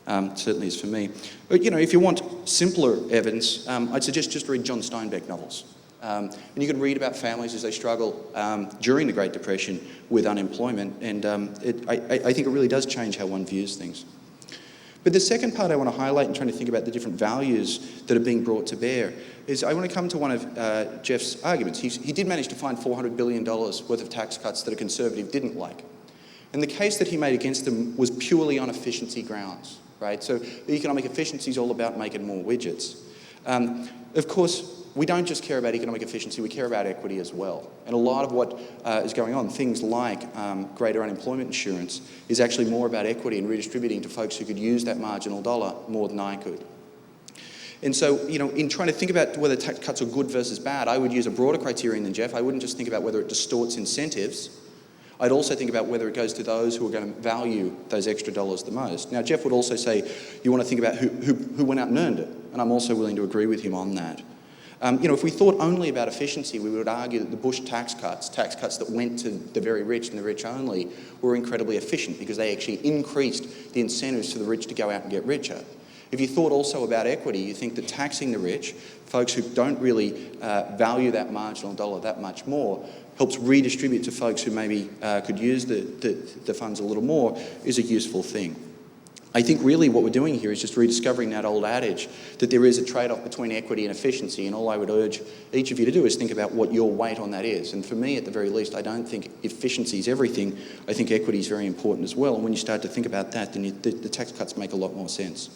Certainly is for me. But if you want simpler evidence, I'd suggest just read John Steinbeck novels. And you can read about families as they struggle during the Great Depression with unemployment, and I think it really does change how one views things. But the second part I want to highlight in trying to think about the different values that are being brought to bear is I want to come to one of Jeff's arguments. He did manage to find $400 billion worth of tax cuts that a Conservative didn't like. And the case that he made against them was purely on efficiency grounds, right? So the economic efficiency is all about making more widgets. Of course, we don't just care about economic efficiency, we care about equity as well. And a lot of what is going on, things like greater unemployment insurance, is actually more about equity and redistributing to folks who could use that marginal dollar more than I could. And so, in trying to think about whether tax cuts are good versus bad, I would use a broader criterion than Jeff. I wouldn't just think about whether it distorts incentives. I'd also think about whether it goes to those who are going to value those extra dollars the most. Now, Jeff would also say you want to think about who went out and earned it, and I'm also willing to agree with him on that. If we thought only about efficiency, we would argue that the Bush tax cuts that went to the very rich and the rich only, were incredibly efficient because they actually increased the incentives for the rich to go out and get richer. If you thought also about equity, you think that taxing the rich, folks who don't really value that marginal dollar that much more, helps redistribute to folks who maybe could use the funds a little more, is a useful thing. I think really what we're doing here is just rediscovering that old adage that there is a trade-off between equity and efficiency, and all I would urge each of you to do is think about what your weight on that is. And for me, at the very least, I don't think efficiency is everything. I think equity is very important as well, and when you start to think about that, then the tax cuts make a lot more sense.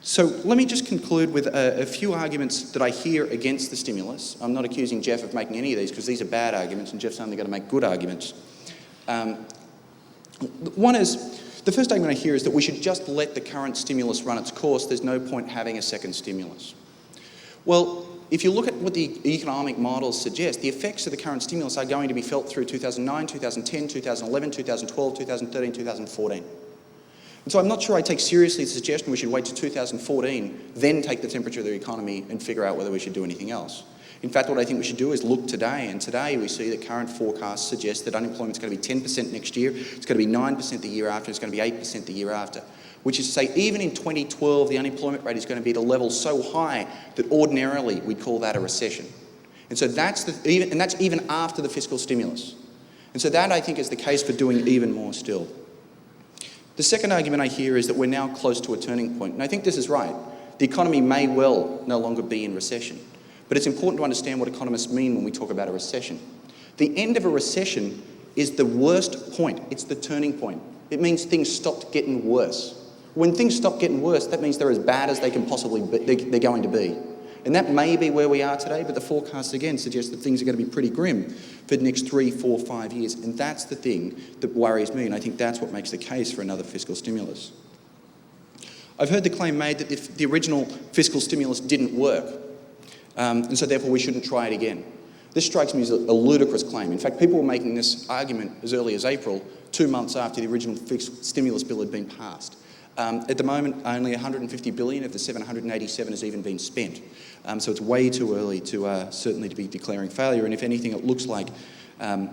So let me just conclude with a few arguments that I hear against the stimulus. I'm not accusing Jeff of making any of these because these are bad arguments, and Jeff's only going to make good arguments. One is, the first argument I hear is that we should just let the current stimulus run its course. There's no point having a second stimulus. Well, if you look at what the economic models suggest, the effects of the current stimulus are going to be felt through 2009, 2010, 2011, 2012, 2013, 2014. And so I'm not sure I take seriously the suggestion we should wait to 2014, then take the temperature of the economy and figure out whether we should do anything else. In fact, what I think we should do is look today, and today we see that current forecasts suggest that unemployment is going to be 10% next year, it's going to be 9% the year after, it's going to be 8% the year after. Which is to say, even in 2012, the unemployment rate is going to be at a level so high that ordinarily we'd call that a recession. And so that's even after the fiscal stimulus. And so that, I think, is the case for doing even more still. The second argument I hear is that we're now close to a turning point, and I think this is right. The economy may well no longer be in recession, but it's important to understand what economists mean when we talk about a recession. The end of a recession is the worst point. It's the turning point. It means things stopped getting worse. When things stop getting worse, that means they're as bad as they can possibly be, they're going to be. And that may be where we are today, but the forecasts again suggest that things are going to be pretty grim for the next 3, 4, 5 years. And that's the thing that worries me, and I think that's what makes the case for another fiscal stimulus. I've heard the claim made that if the original fiscal stimulus didn't work, and so therefore we shouldn't try it again. This strikes me as a ludicrous claim. In fact, people were making this argument as early as April, 2 months after the original fiscal stimulus bill had been passed. At the moment, only 150 billion of the 787 has even been spent. So it's way too early to certainly to be declaring failure. And if anything, it looks like the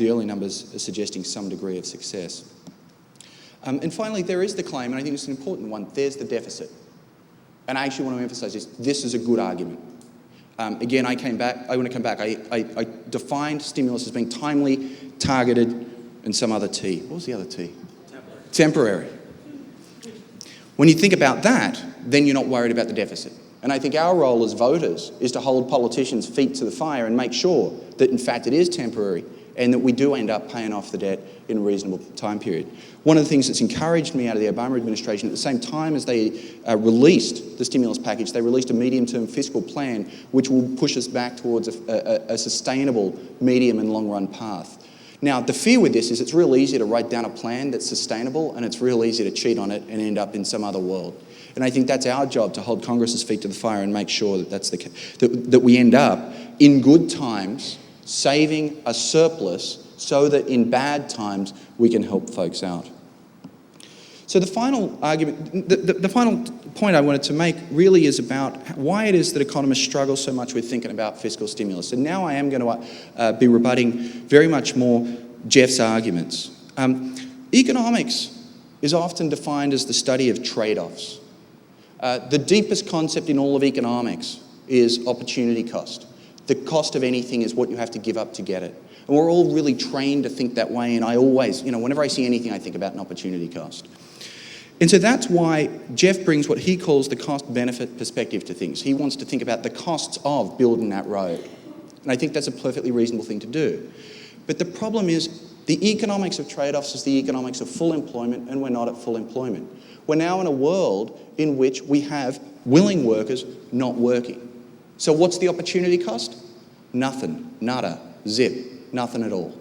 early numbers are suggesting some degree of success. And finally, there is the claim, and I think it's an important one. There's the deficit, and I actually want to emphasise this. This is a good argument. Again, I want to come back. I defined stimulus as being timely, targeted, and some other T. What was the other T? Temporary. When you think about that, then you're not worried about the deficit. And I think our role as voters is to hold politicians' feet to the fire and make sure that, in fact, it is temporary and that we do end up paying off the debt in a reasonable time period. One of the things that's encouraged me out of the Obama administration, at the same time as they released the stimulus package, they released a medium-term fiscal plan which will push us back towards a sustainable medium and long-run path. Now, the fear with this is it's real easy to write down a plan that's sustainable, and it's real easy to cheat on it and end up in some other world. And I think that's our job, to hold Congress's feet to the fire and make sure that that we end up in good times saving a surplus so that in bad times we can help folks out. So the final argument, the final point I wanted to make really is about why it is that economists struggle so much with thinking about fiscal stimulus. And now I am going to be rebutting very much more Jeff's arguments. Economics is often defined as the study of trade-offs. The deepest concept in all of economics is opportunity cost. The cost of anything is what you have to give up to get it. And we're all really trained to think that way, and I always, whenever I see anything, I think about an opportunity cost. And so that's why Jeff brings what he calls the cost-benefit perspective to things. He wants to think about the costs of building that road. And I think that's a perfectly reasonable thing to do. But the problem is the economics of trade-offs is the economics of full employment, and we're not at full employment. We're now in a world in which we have willing workers not working. So what's the opportunity cost? Nothing, nada, zip, nothing at all.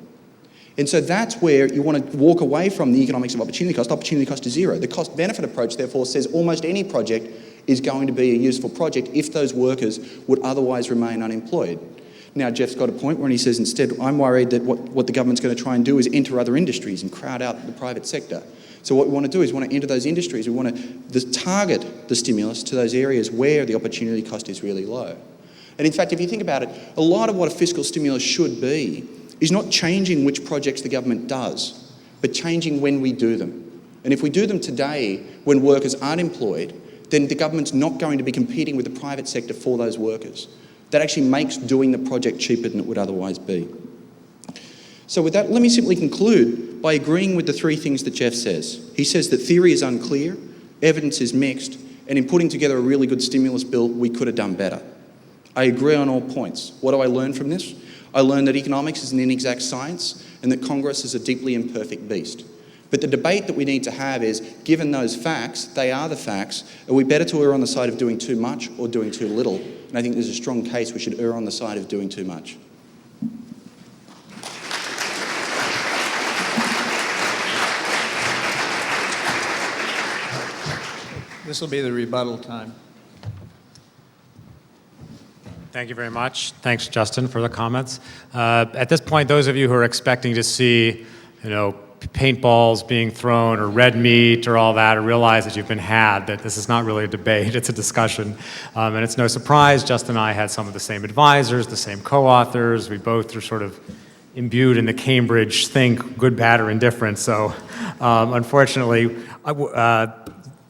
And so that's where you want to walk away from the economics of opportunity cost. Opportunity cost is zero. The cost-benefit approach, therefore, says almost any project is going to be a useful project if those workers would otherwise remain unemployed. Now, Jeff's got a point where he says, instead, I'm worried that what the government's going to try and do is enter other industries and crowd out the private sector. So what we want to do is we want to enter those industries. We want to target the stimulus to those areas where the opportunity cost is really low. And in fact, if you think about it, a lot of what a fiscal stimulus should be is not changing which projects the government does, but changing when we do them. And if we do them today when workers aren't employed, then the government's not going to be competing with the private sector for those workers. That actually makes doing the project cheaper than it would otherwise be. So with that, let me simply conclude by agreeing with the three things that Jeff says. He says that theory is unclear, evidence is mixed, and in putting together a really good stimulus bill, we could have done better. I agree on all points. What do I learn from this? I learned that economics is an inexact science and that Congress is a deeply imperfect beast. But the debate that we need to have is, given those facts, they are the facts, are we better to err on the side of doing too much or doing too little? And I think there's a strong case we should err on the side of doing too much. This will be the rebuttal time. Thank you very much. Thanks, Justin, for the comments. At this point, those of you who are expecting to see, paintballs being thrown or red meat or all that, realize that you've been had, that this is not really a debate, it's a discussion. And it's no surprise, Justin and I had some of the same advisors, the same co-authors. We both are sort of imbued in the Cambridge think, good, bad, or indifferent. So unfortunately,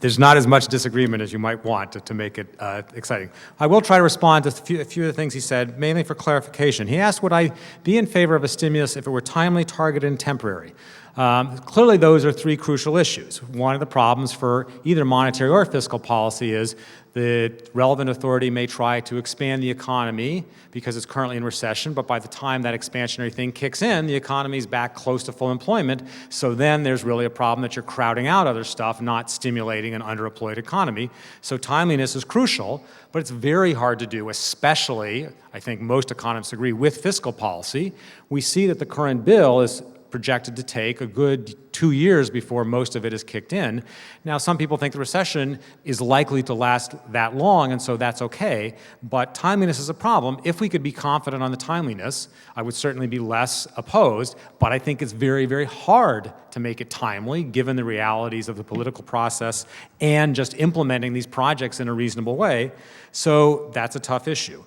there's not as much disagreement as you might want to make it exciting. I will try to respond to a few of the things he said, mainly for clarification. He asked, would I be in favor of a stimulus if it were timely, targeted, and temporary? Clearly, those are three crucial issues. One of the problems for either monetary or fiscal policy is the relevant authority may try to expand the economy because it's currently in recession, but by the time that expansionary thing kicks in, the economy's back close to full employment, so then there's really a problem that you're crowding out other stuff, not stimulating an underemployed economy. So timeliness is crucial, but it's very hard to do, especially, I think most economists agree, with fiscal policy. We see that the current bill is projected to take a good 2 years before most of it is kicked in. Now, some people think the recession is likely to last that long, and so that's okay, but timeliness is a problem. If we could be confident on the timeliness, I would certainly be less opposed, but I think it's very, very hard to make it timely, given the realities of the political process and just implementing these projects in a reasonable way, so that's a tough issue.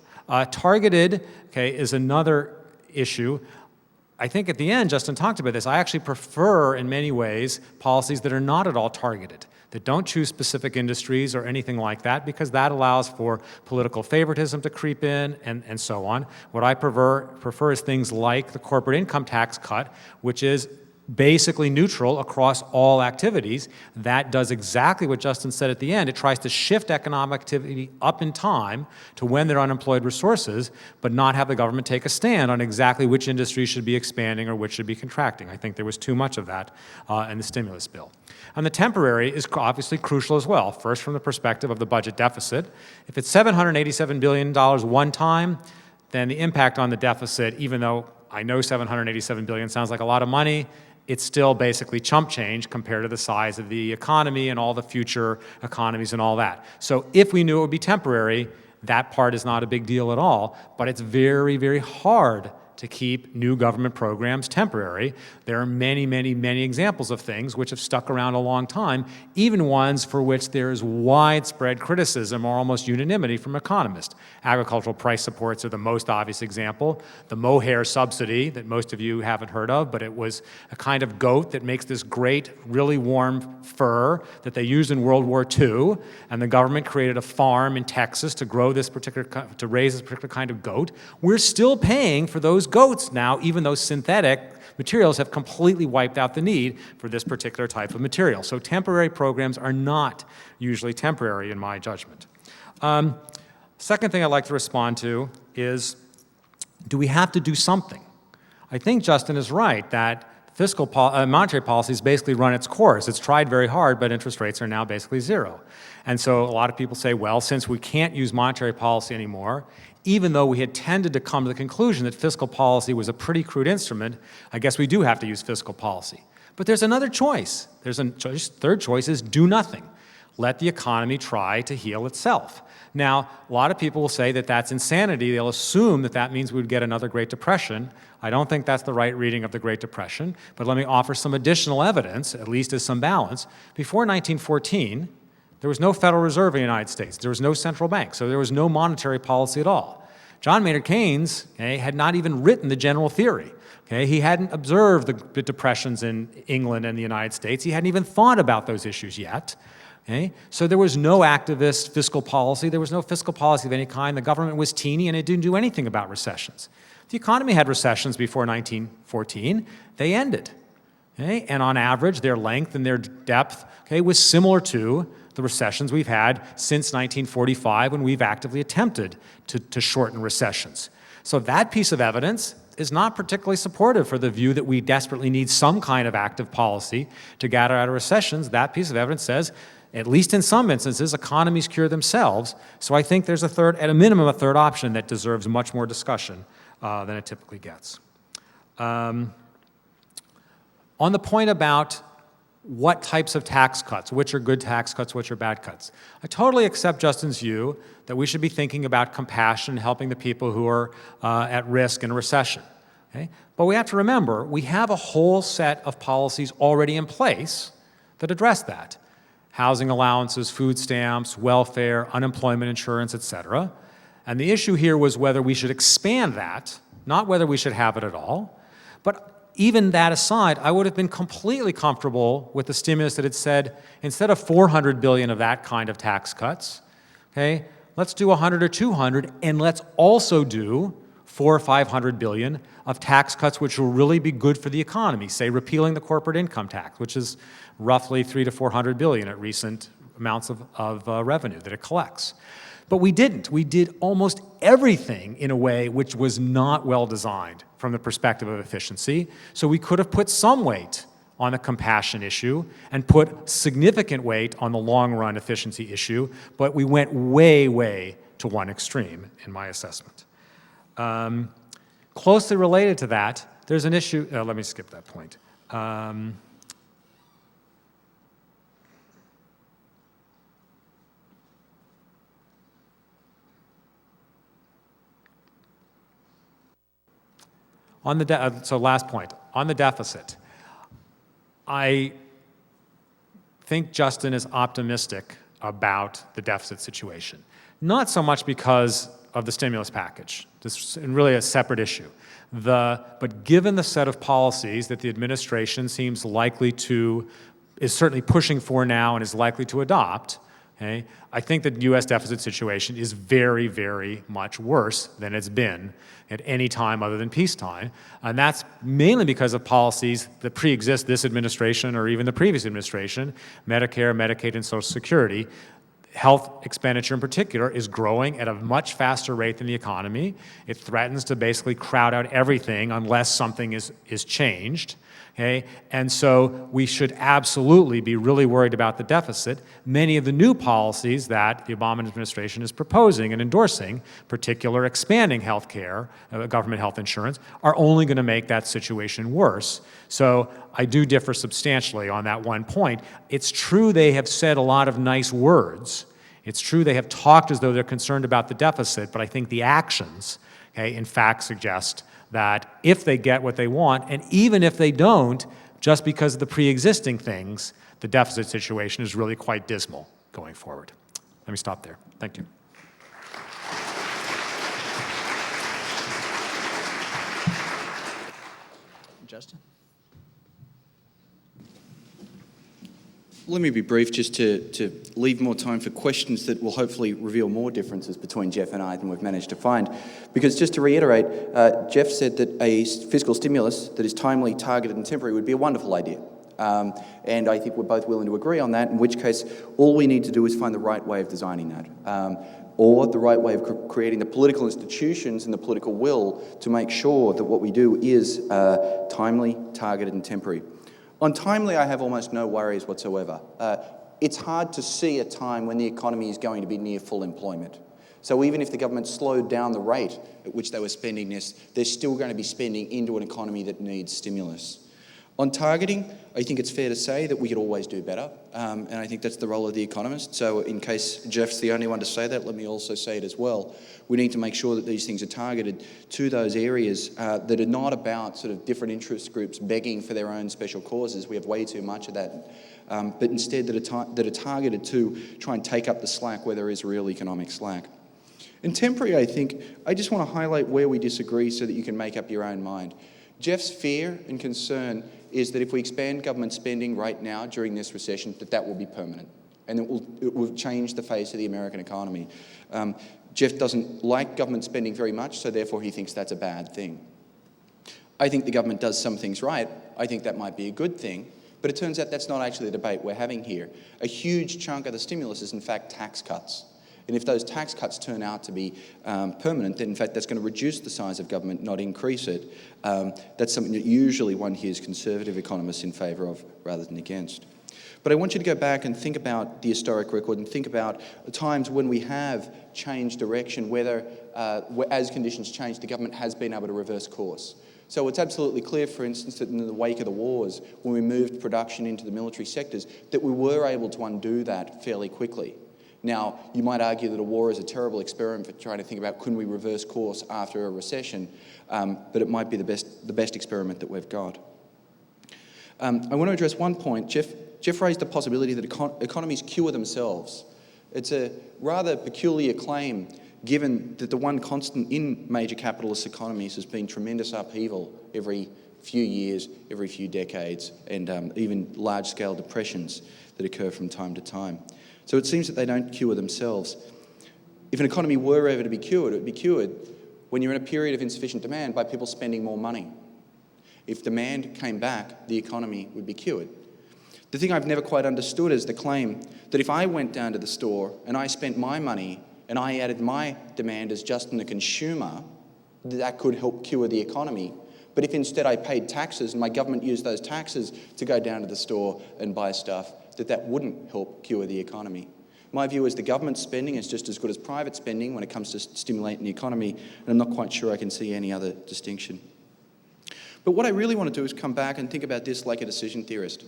Targeted, okay, is another issue. I think at the end, Justin talked about this, I actually prefer, in many ways, policies that are not at all targeted, that don't choose specific industries or anything like that, because that allows for political favoritism to creep in and so on. What I prefer is things like the corporate income tax cut, which is basically neutral across all activities. That does exactly what Justin said at the end. It tries to shift economic activity up in time to when there are unemployed resources, but not have the government take a stand on exactly which industries should be expanding or which should be contracting. I think there was too much of that in the stimulus bill. And the temporary is obviously crucial as well. First, from the perspective of the budget deficit. If it's $787 billion one time, then the impact on the deficit, even though I know $787 billion sounds like a lot of money, it's still basically chump change compared to the size of the economy and all the future economies and all that. So if we knew it would be temporary, that part is not a big deal at all, but it's very, very hard to keep new government programs temporary. There are many, many, many examples of things which have stuck around a long time, even ones for which there is widespread criticism or almost unanimity from economists. Agricultural price supports are the most obvious example. The mohair subsidy that most of you haven't heard of, but it was a kind of goat that makes this great, really warm fur that they used in World War II, and the government created a farm in Texas to grow this to raise this particular kind of goat. We're still paying for those goats now, even though synthetic materials have completely wiped out the need for this particular type of material. So temporary programs are not usually temporary in my judgment. Second thing I'd like to respond to is, do we have to do something? I think Justin is right that monetary policy has basically run its course. It's tried very hard, but interest rates are now basically zero. And so a lot of people say, well, since we can't use monetary policy anymore, even though we had tended to come to the conclusion that fiscal policy was a pretty crude instrument, I guess we do have to use fiscal policy. But there's another choice. Third choice is do nothing. Let the economy try to heal itself. Now, a lot of people will say that that's insanity. They'll assume that that means we would get another Great Depression. I don't think that's the right reading of the Great Depression, but let me offer some additional evidence, at least as some balance. Before 1914, there was no Federal Reserve in the United States. There was no central bank, so there was no monetary policy at all. John Maynard Keynes had not even written the general theory. He hadn't observed the depressions in England and the United States. He hadn't even thought about those issues yet. So there was no activist fiscal policy. There was no fiscal policy of any kind. The government was teeny, and it didn't do anything about recessions. The economy had recessions before 1914. They ended. And on average, their length and their depth was similar to the recessions we've had since 1945, when we've actively attempted to shorten recessions. So that piece of evidence is not particularly supportive for the view that we desperately need some kind of active policy to get out of recessions. That piece of evidence says, at least in some instances, economies cure themselves. So I think there's at a minimum, a third option that deserves much more discussion than it typically gets. On the point about what types of tax cuts, which are good tax cuts, which are bad cuts, I totally accept Justin's view that we should be thinking about compassion, helping the people who are at risk in a recession. But we have to remember, we have a whole set of policies already in place that address that. Housing allowances, food stamps, welfare, unemployment insurance, etc. And the issue here was whether we should expand that, not whether we should have it at all. But even that aside, I would have been completely comfortable with the stimulus that had said, instead of $400 billion of that kind of tax cuts, let's do 100 or 200, and let's also do or $500 billion of tax cuts which will really be good for the economy, say repealing the corporate income tax, which is roughly $300 to $400 billion at recent amounts of revenue that it collects. But we didn't. We did almost everything in a way which was not well designed from the perspective of efficiency. So we could have put some weight on the compassion issue and put significant weight on the long-run efficiency issue, but we went way, way to one extreme, in my assessment. Closely related to that, there's an issue, let me skip that point. So last point, on the deficit, I think Justin is optimistic about the deficit situation. Not so much because of the stimulus package. This is really a separate issue. But given the set of policies that the administration seems likely to, is certainly pushing for now and is likely to adopt, okay, I think the U.S. deficit situation is very, very much worse than it's been at any time other than peacetime. And that's mainly because of policies that pre-exist this administration or even the previous administration, Medicare, Medicaid, and Social Security. Health expenditure in particular is growing at a much faster rate than the economy. It threatens to basically crowd out everything unless something is changed. Okay? And so we should absolutely be really worried about the deficit. Many of the new policies that the Obama administration is proposing and endorsing, particular expanding health care, government health insurance, are only going to make that situation worse. So I do differ substantially on that one point. It's true they have said a lot of nice words. It's true they have talked as though they're concerned about the deficit, but I think the actions, okay, in fact suggest that if they get what they want, and even if they don't, just because of the pre-existing things, the deficit situation is really quite dismal going forward. Let me stop there. Thank you. Justin? Let me be brief just to leave more time for questions that will hopefully reveal more differences between Jeff and I than we've managed to find. Because just to reiterate, Jeff said that a fiscal stimulus that is timely, targeted and temporary would be a wonderful idea. And I think we're both willing to agree on that, in which case all we need to do is find the right way of designing that. Or the right way of creating the political institutions and the political will to make sure that what we do is timely, targeted and temporary. On timely, I have almost no worries whatsoever. It's hard to see a time when the economy is going to be near full employment. So even if the government slowed down the rate at which they were spending this, they're still going to be spending into an economy that needs stimulus. On targeting, I think it's fair to say that we could always do better, and I think that's the role of the economist. So in case Jeff's the only one to say that, let me also say it as well. We need to make sure that these things are targeted to those areas that are not about sort of different interest groups begging for their own special causes. We have way too much of that. But instead that are targeted to try and take up the slack where there is real economic slack. In temporary, I just want to highlight where we disagree so that you can make up your own mind. Jeff's fear and concern is that if we expand government spending right now during this recession, that will be permanent and it will change the face of the American economy. Jeff doesn't like government spending very much, so therefore he thinks that's a bad thing. I think the government does some things right. I think that might be a good thing, but it turns out that's not actually the debate we're having here. A huge chunk of the stimulus is in fact tax cuts. And if those tax cuts turn out to be permanent, then in fact that's going to reduce the size of government, not increase it. That's something that usually one hears conservative economists in favour of rather than against. But I want you to go back and think about the historic record and think about the times when we have changed direction, whether as conditions change, the government has been able to reverse course. So it's absolutely clear, for instance, that in the wake of the wars, when we moved production into the military sectors, that we were able to undo that fairly quickly. Now, you might argue that a war is a terrible experiment for trying to think about couldn't we reverse course after a recession, but it might be the best experiment that we've got. I want to address one point. Jeff raised the possibility that economies cure themselves. It's a rather peculiar claim, given that the one constant in major capitalist economies has been tremendous upheaval every few years, every few decades, and even large-scale depressions that occur from time to time. So it seems that they don't cure themselves. If an economy were ever to be cured, it would be cured when you're in a period of insufficient demand by people spending more money. If demand came back, the economy would be cured. The thing I've never quite understood is the claim that if I went down to the store and I spent my money and I added my demand as just in the consumer, that could help cure the economy. But if instead I paid taxes and my government used those taxes to go down to the store and buy stuff, that wouldn't help cure the economy. My view is the government spending is just as good as private spending when it comes to stimulating the economy, and I'm not quite sure I can see any other distinction. But what I really want to do is come back and think about this like a decision theorist.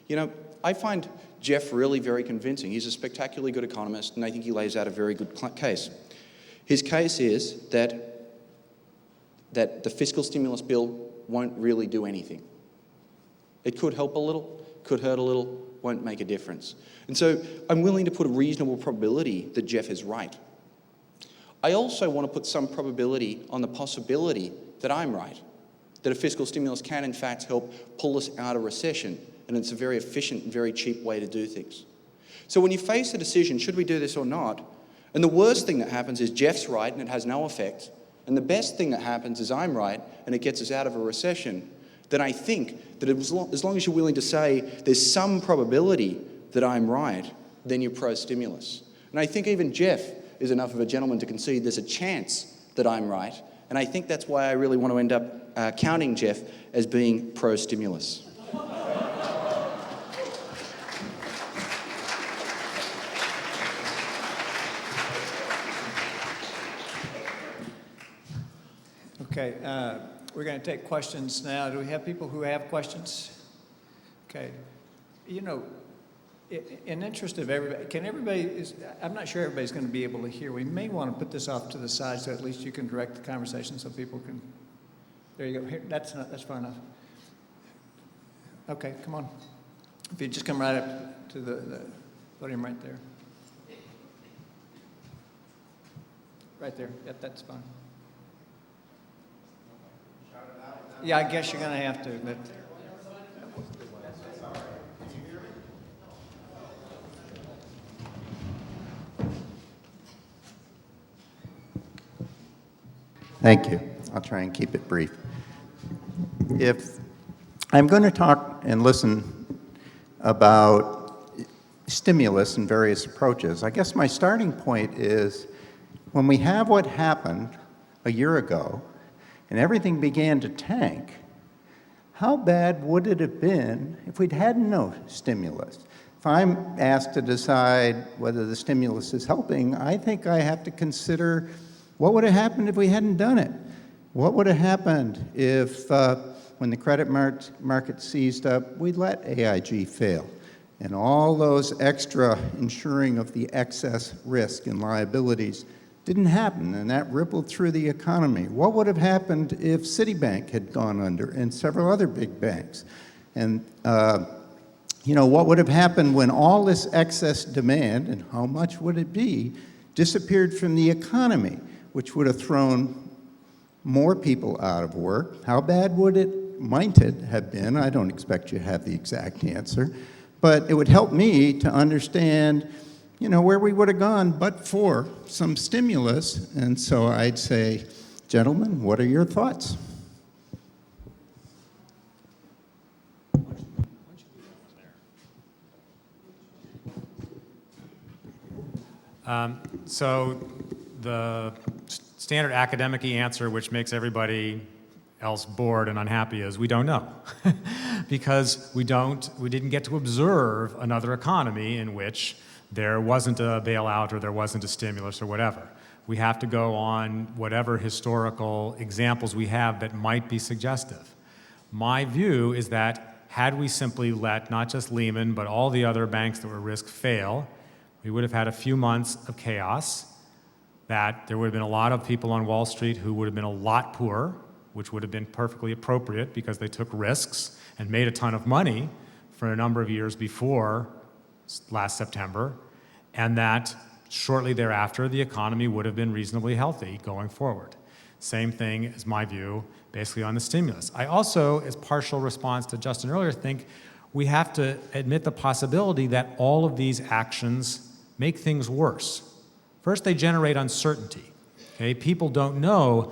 You know, I find Jeff really very convincing. He's a spectacularly good economist, and I think he lays out a very good case. His case is that the fiscal stimulus bill won't really do anything. It could help a little, could hurt a little, won't make a difference. And so I'm willing to put a reasonable probability that Jeff is right. I also want to put some probability on the possibility that I'm right, that a fiscal stimulus can in fact help pull us out of recession, and it's a very efficient and very cheap way to do things. So when you face a decision, should we do this or not, and the worst thing that happens is Jeff's right and it has no effect, and the best thing that happens is I'm right and it gets us out of a recession, then I think that as long as you're willing to say there's some probability that I'm right, then you're pro-stimulus. And I think even Jeff is enough of a gentleman to concede there's a chance that I'm right, and I think that's why I really want to end up counting Jeff as being pro-stimulus. Okay, we're going to take questions now. Do we have people who have questions? Okay. You know, in interest of everybody, I'm not sure everybody's going to be able to hear. We may want to put this off to the side so at least you can direct the conversation so people can, there you go. Here, that's far enough. Okay, come on. If you just come right up to the podium right there. Right there, yep, that's fine. Yeah, I guess you're going to have to, but. Thank you. I'll try and keep it brief. If I'm going to talk and listen about stimulus and various approaches, I guess my starting point is when we have what happened a year ago and everything began to tank, how bad would it have been if we'd had no stimulus? If I'm asked to decide whether the stimulus is helping, I think I have to consider what would have happened if we hadn't done it? What would have happened if, when the credit market seized up, we let AIG fail? And all those extra insuring of the excess risk and liabilities didn't happen, and that rippled through the economy. What would have happened if Citibank had gone under and several other big banks? And you know, what would have happened when all this excess demand, and how much would it be, disappeared from the economy, which would have thrown more people out of work? How bad might it have been? I don't expect you to have the exact answer, but it would help me to understand, you know, where we would have gone but for some stimulus. And so I'd say, gentlemen, what are your thoughts? So the standard academic-y answer, which makes everybody else bored and unhappy, is we don't know. Because we didn't get to observe another economy in which there wasn't a bailout or there wasn't a stimulus or whatever. We have to go on whatever historical examples we have that might be suggestive. My view is that had we simply let not just Lehman, but all the other banks that were at risk fail, we would have had a few months of chaos, that there would have been a lot of people on Wall Street who would have been a lot poorer, which would have been perfectly appropriate because they took risks and made a ton of money for a number of years before last September, and that shortly thereafter the economy would have been reasonably healthy going forward. Same thing is my view basically on the stimulus. I also, as partial response to Justin earlier, think we have to admit the possibility that all of these actions make things worse. First, they generate uncertainty. Okay? People don't know,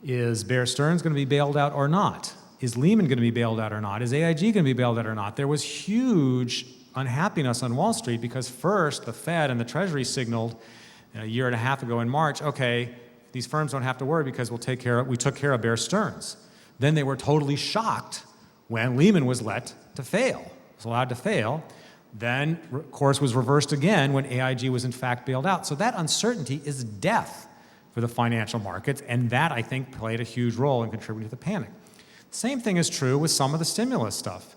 is Bear Stearns going to be bailed out or not? Is Lehman going to be bailed out or not? Is AIG going to be bailed out or not? There was huge unhappiness on Wall Street because first the Fed and the Treasury signaled a year and a half ago in March, okay, these firms don't have to worry because we took care of Bear Stearns. Then they were totally shocked when Lehman was allowed to fail. Then, of course, was reversed again when AIG was in fact bailed out. So that uncertainty is death for the financial markets, and that, I think, played a huge role in contributing to the panic. Same thing is true with some of the stimulus stuff.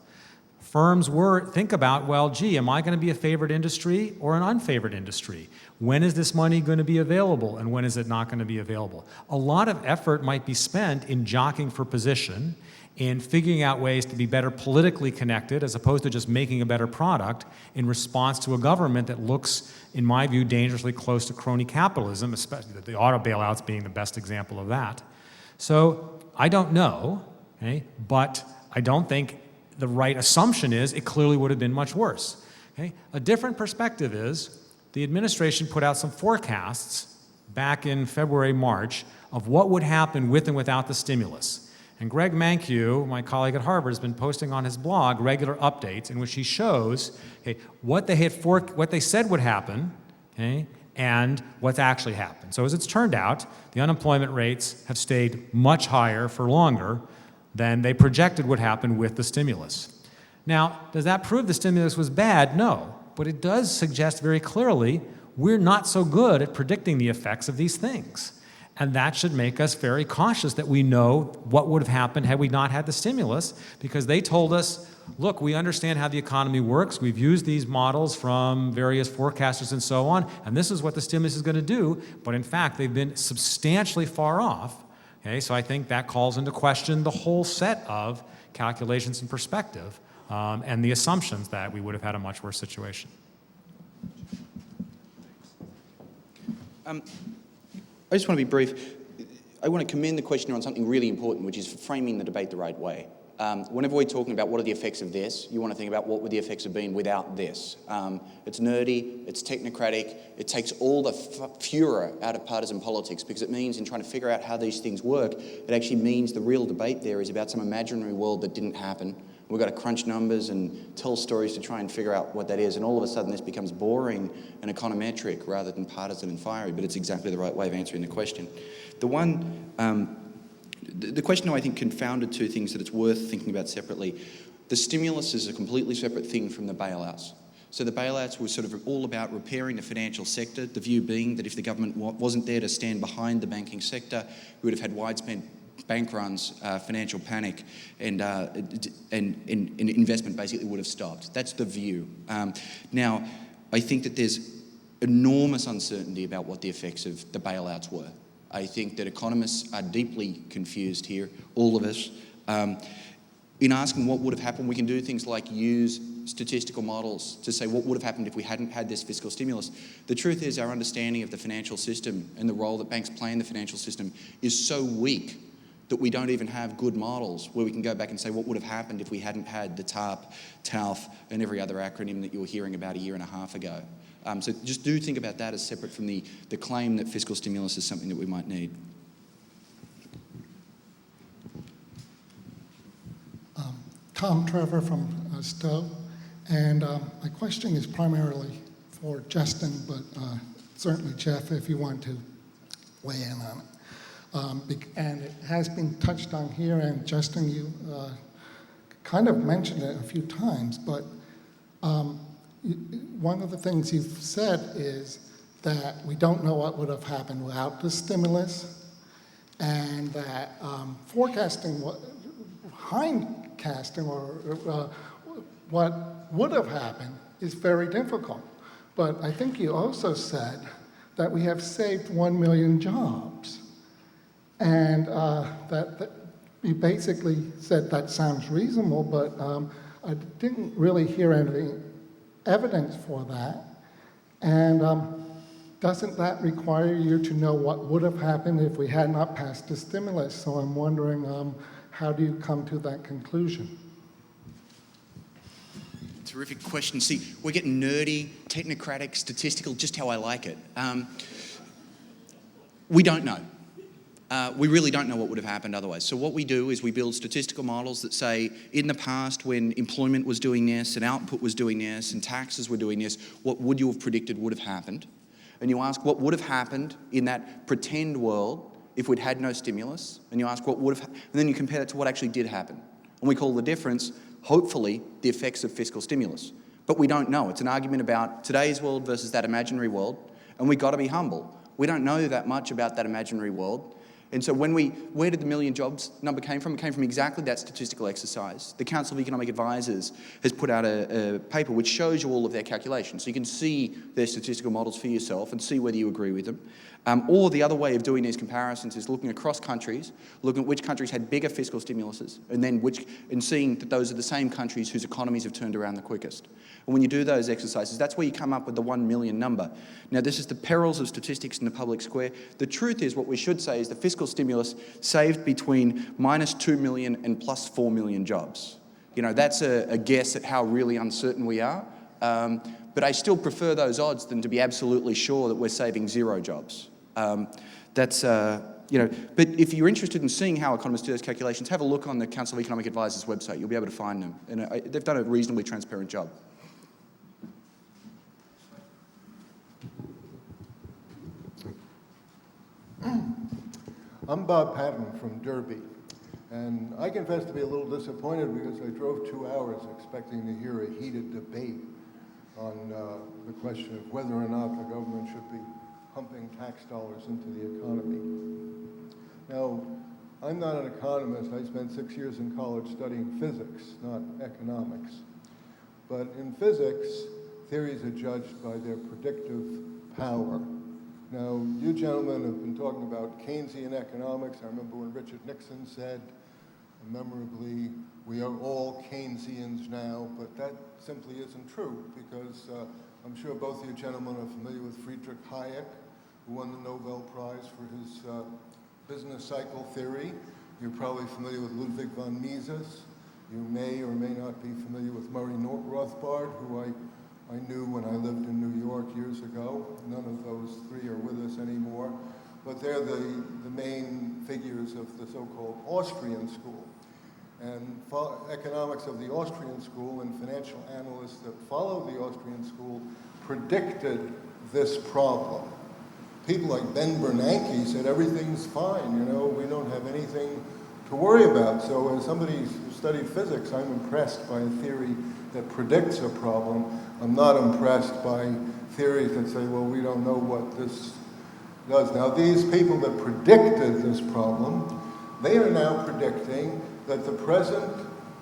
Firms think about, well, gee, am I going to be a favored industry or an unfavored industry? When is this money going to be available and when is it not going to be available? A lot of effort might be spent in jockeying for position, in figuring out ways to be better politically connected as opposed to just making a better product in response to a government that looks, in my view, dangerously close to crony capitalism, especially the auto bailouts being the best example of that. So I don't know, okay, but I don't think the right assumption is it clearly would have been much worse. Okay? A different perspective is the administration put out some forecasts back in February, March of what would happen with and without the stimulus. And Greg Mankiw, my colleague at Harvard, has been posting on his blog regular updates in which he shows what they said would happen, okay, and what's actually happened. So as it's turned out, the unemployment rates have stayed much higher for longer than they projected would happen with the stimulus. Now, does that prove the stimulus was bad? No, but it does suggest very clearly we're not so good at predicting the effects of these things. And that should make us very cautious that we know what would have happened had we not had the stimulus, because they told us, look, we understand how the economy works. We've used these models from various forecasters and so on, and this is what the stimulus is going to do. But in fact, they've been substantially far off. Okay, so I think that calls into question the whole set of calculations and perspective and the assumptions that we would have had a much worse situation. I just want to be brief. I want to commend the questioner on something really important, which is framing the debate the right way. Whenever we're talking about what are the effects of this, you want to think about what would the effects have been without this. It's nerdy, it's technocratic, it takes all the furor out of partisan politics because it means in trying to figure out how these things work, it actually means the real debate there is about some imaginary world that didn't happen. We've got to crunch numbers and tell stories to try and figure out what that is, and all of a sudden this becomes boring and econometric rather than partisan and fiery, but it's exactly the right way of answering the question. The question, I think, confounded two things that it's worth thinking about separately. The stimulus is a completely separate thing from the bailouts. So the bailouts were sort of all about repairing the financial sector, the view being that if the government wasn't there to stand behind the banking sector, we would have had widespread bank runs, financial panic, and investment basically would have stopped. That's the view. Now, I think that there's enormous uncertainty about what the effects of the bailouts were. I think that economists are deeply confused here, all of us. In asking what would have happened, we can do things like use statistical models to say what would have happened if we hadn't had this fiscal stimulus. The truth is our understanding of the financial system and the role that banks play in the financial system is so weak that we don't even have good models where we can go back and say what would have happened if we hadn't had the TARP, TALF, and every other acronym that you were hearing about a year and a half ago. So just do think about that as separate from the claim that fiscal stimulus is something that we might need. Tom Trevor from Stowe, and my question is primarily for Justin, but certainly Jeff, if you want to weigh in on it. And it has been touched on here, and Justin, you kind of mentioned it a few times, but one of the things you've said is that we don't know what would have happened without the stimulus, and that forecasting hindcasting or what would have happened is very difficult. But I think you also said that we have saved 1 million jobs, and that you basically said that sounds reasonable, but I didn't really hear any evidence for that. And doesn't that require you to know what would have happened if we had not passed the stimulus? So I'm wondering, how do you come to that conclusion? Terrific question. See, we're getting nerdy, technocratic, statistical, just how I like it. We don't know. We really don't know what would have happened otherwise. So what we do is we build statistical models that say, in the past when employment was doing this and output was doing this and taxes were doing this, what would you have predicted would have happened? And you ask what would have happened in that pretend world if we'd had no stimulus, and you ask what would have, and then you compare that to what actually did happen. And we call the difference, hopefully, the effects of fiscal stimulus. But we don't know. It's an argument about today's world versus that imaginary world, and we've got to be humble. We don't know that much about that imaginary world. And so where did the million jobs number came from? It came from exactly that statistical exercise. The Council of Economic Advisors has put out a paper which shows you all of their calculations. So you can see their statistical models for yourself and see whether you agree with them. Or the other way of doing these comparisons is looking across countries, looking at which countries had bigger fiscal stimuluses, and seeing that those are the same countries whose economies have turned around the quickest. And when you do those exercises, that's where you come up with the 1 million number. Now, this is the perils of statistics in the public square. The truth is, what we should say is the fiscal stimulus saved between -2 million and +4 million jobs. You know, that's a guess at how really uncertain we are. But I still prefer those odds than to be absolutely sure that we're saving 0 jobs. But if you're interested in seeing how economists do those calculations, have a look on the Council of Economic Advisors website. You'll be able to find them. And they've done a reasonably transparent job. I'm Bob Patton from Derby, and I confess to be a little disappointed because I drove 2 hours expecting to hear a heated debate on the question of whether or not the government should be pumping tax dollars into the economy. Now, I'm not an economist. I spent 6 years in college studying physics, not economics. But in physics, theories are judged by their predictive power. Now, you gentlemen have been talking about Keynesian economics. I remember when Richard Nixon said, memorably, we are all Keynesians now, but that simply isn't true because I'm sure both of you gentlemen are familiar with Friedrich Hayek, who won the Nobel Prize for his business cycle theory. You're probably familiar with Ludwig von Mises. You may or may not be familiar with Murray Rothbard, who I knew when I lived in New York years ago. None of those three are with us anymore, but they're the main figures of the so-called Austrian school. And economics of the Austrian school and financial analysts that follow the Austrian school predicted this problem. People like Ben Bernanke said everything's fine, you know, we don't have anything to worry about. So as somebody who studied physics, I'm impressed by a theory that predicts a problem. I'm not impressed by theories that say, well, we don't know what this does. Now, these people that predicted this problem, they are now predicting that the present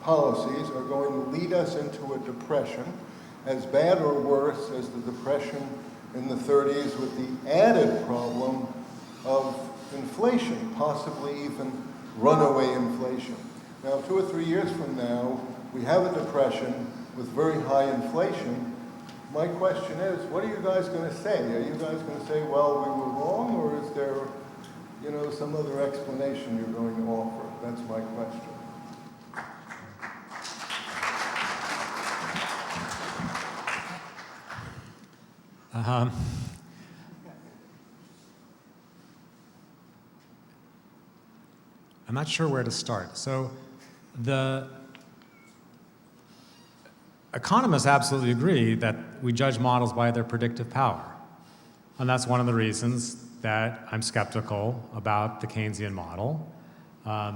policies are going to lead us into a depression as bad or worse as the depression in the 30s, with the added problem of inflation, possibly even runaway inflation. Now, 2 or 3 years from now, we have a depression with very high inflation. My question is, what are you guys going to say? Are you guys going to say, well, we were wrong, or is there, you know, some other explanation you're going to offer? That's my question. I'm not sure where to start. So the economists absolutely agree that we judge models by their predictive power. And that's one of the reasons that I'm skeptical about the Keynesian model. I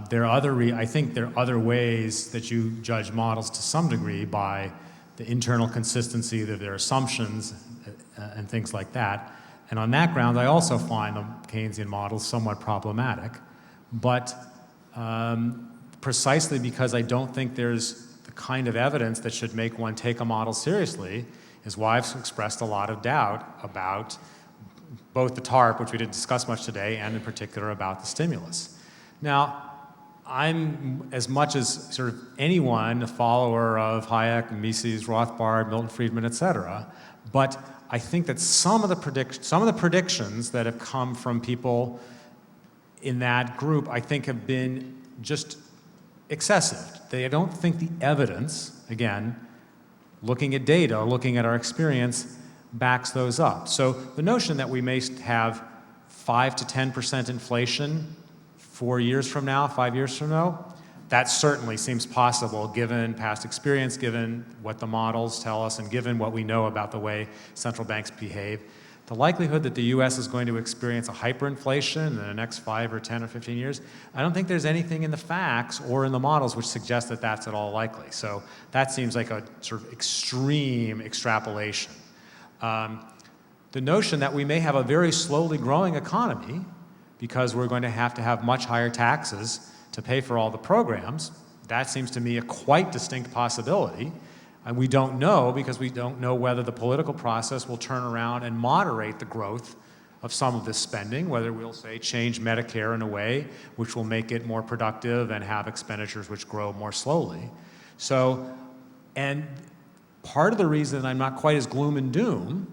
think there are other ways that you judge models to some degree by the internal consistency of their assumptions and things like that. And on that ground, I also find the Keynesian model somewhat problematic. But precisely because I don't think there's the kind of evidence that should make one take a model seriously is why I've expressed a lot of doubt about both the TARP, which we didn't discuss much today, and in particular about the stimulus. Now, I'm, as much as sort of anyone, a follower of Hayek, Mises, Rothbard, Milton Friedman, et cetera, but I think that some of the predictions that have come from people in that group, I think, have been just excessive. I don't think the evidence, again, looking at data, looking at our experience, backs those up. So the notion that we may have 5 to 10% inflation 4 years from now, 5 years from now, that certainly seems possible given past experience, given what the models tell us, and given what we know about the way central banks behave. The likelihood that the U.S. is going to experience a hyperinflation in the next 5 or 10 or 15 years, I don't think there's anything in the facts or in the models which suggest that that's at all likely. So that seems like a sort of extreme extrapolation. The notion that we may have a very slowly growing economy because we're going to have much higher taxes to pay for all the programs, that seems to me a quite distinct possibility. And we don't know because we don't know whether the political process will turn around and moderate the growth of some of this spending, whether we'll, say, change Medicare in a way which will make it more productive and have expenditures which grow more slowly. So, and part of the reason I'm not quite as gloom and doom,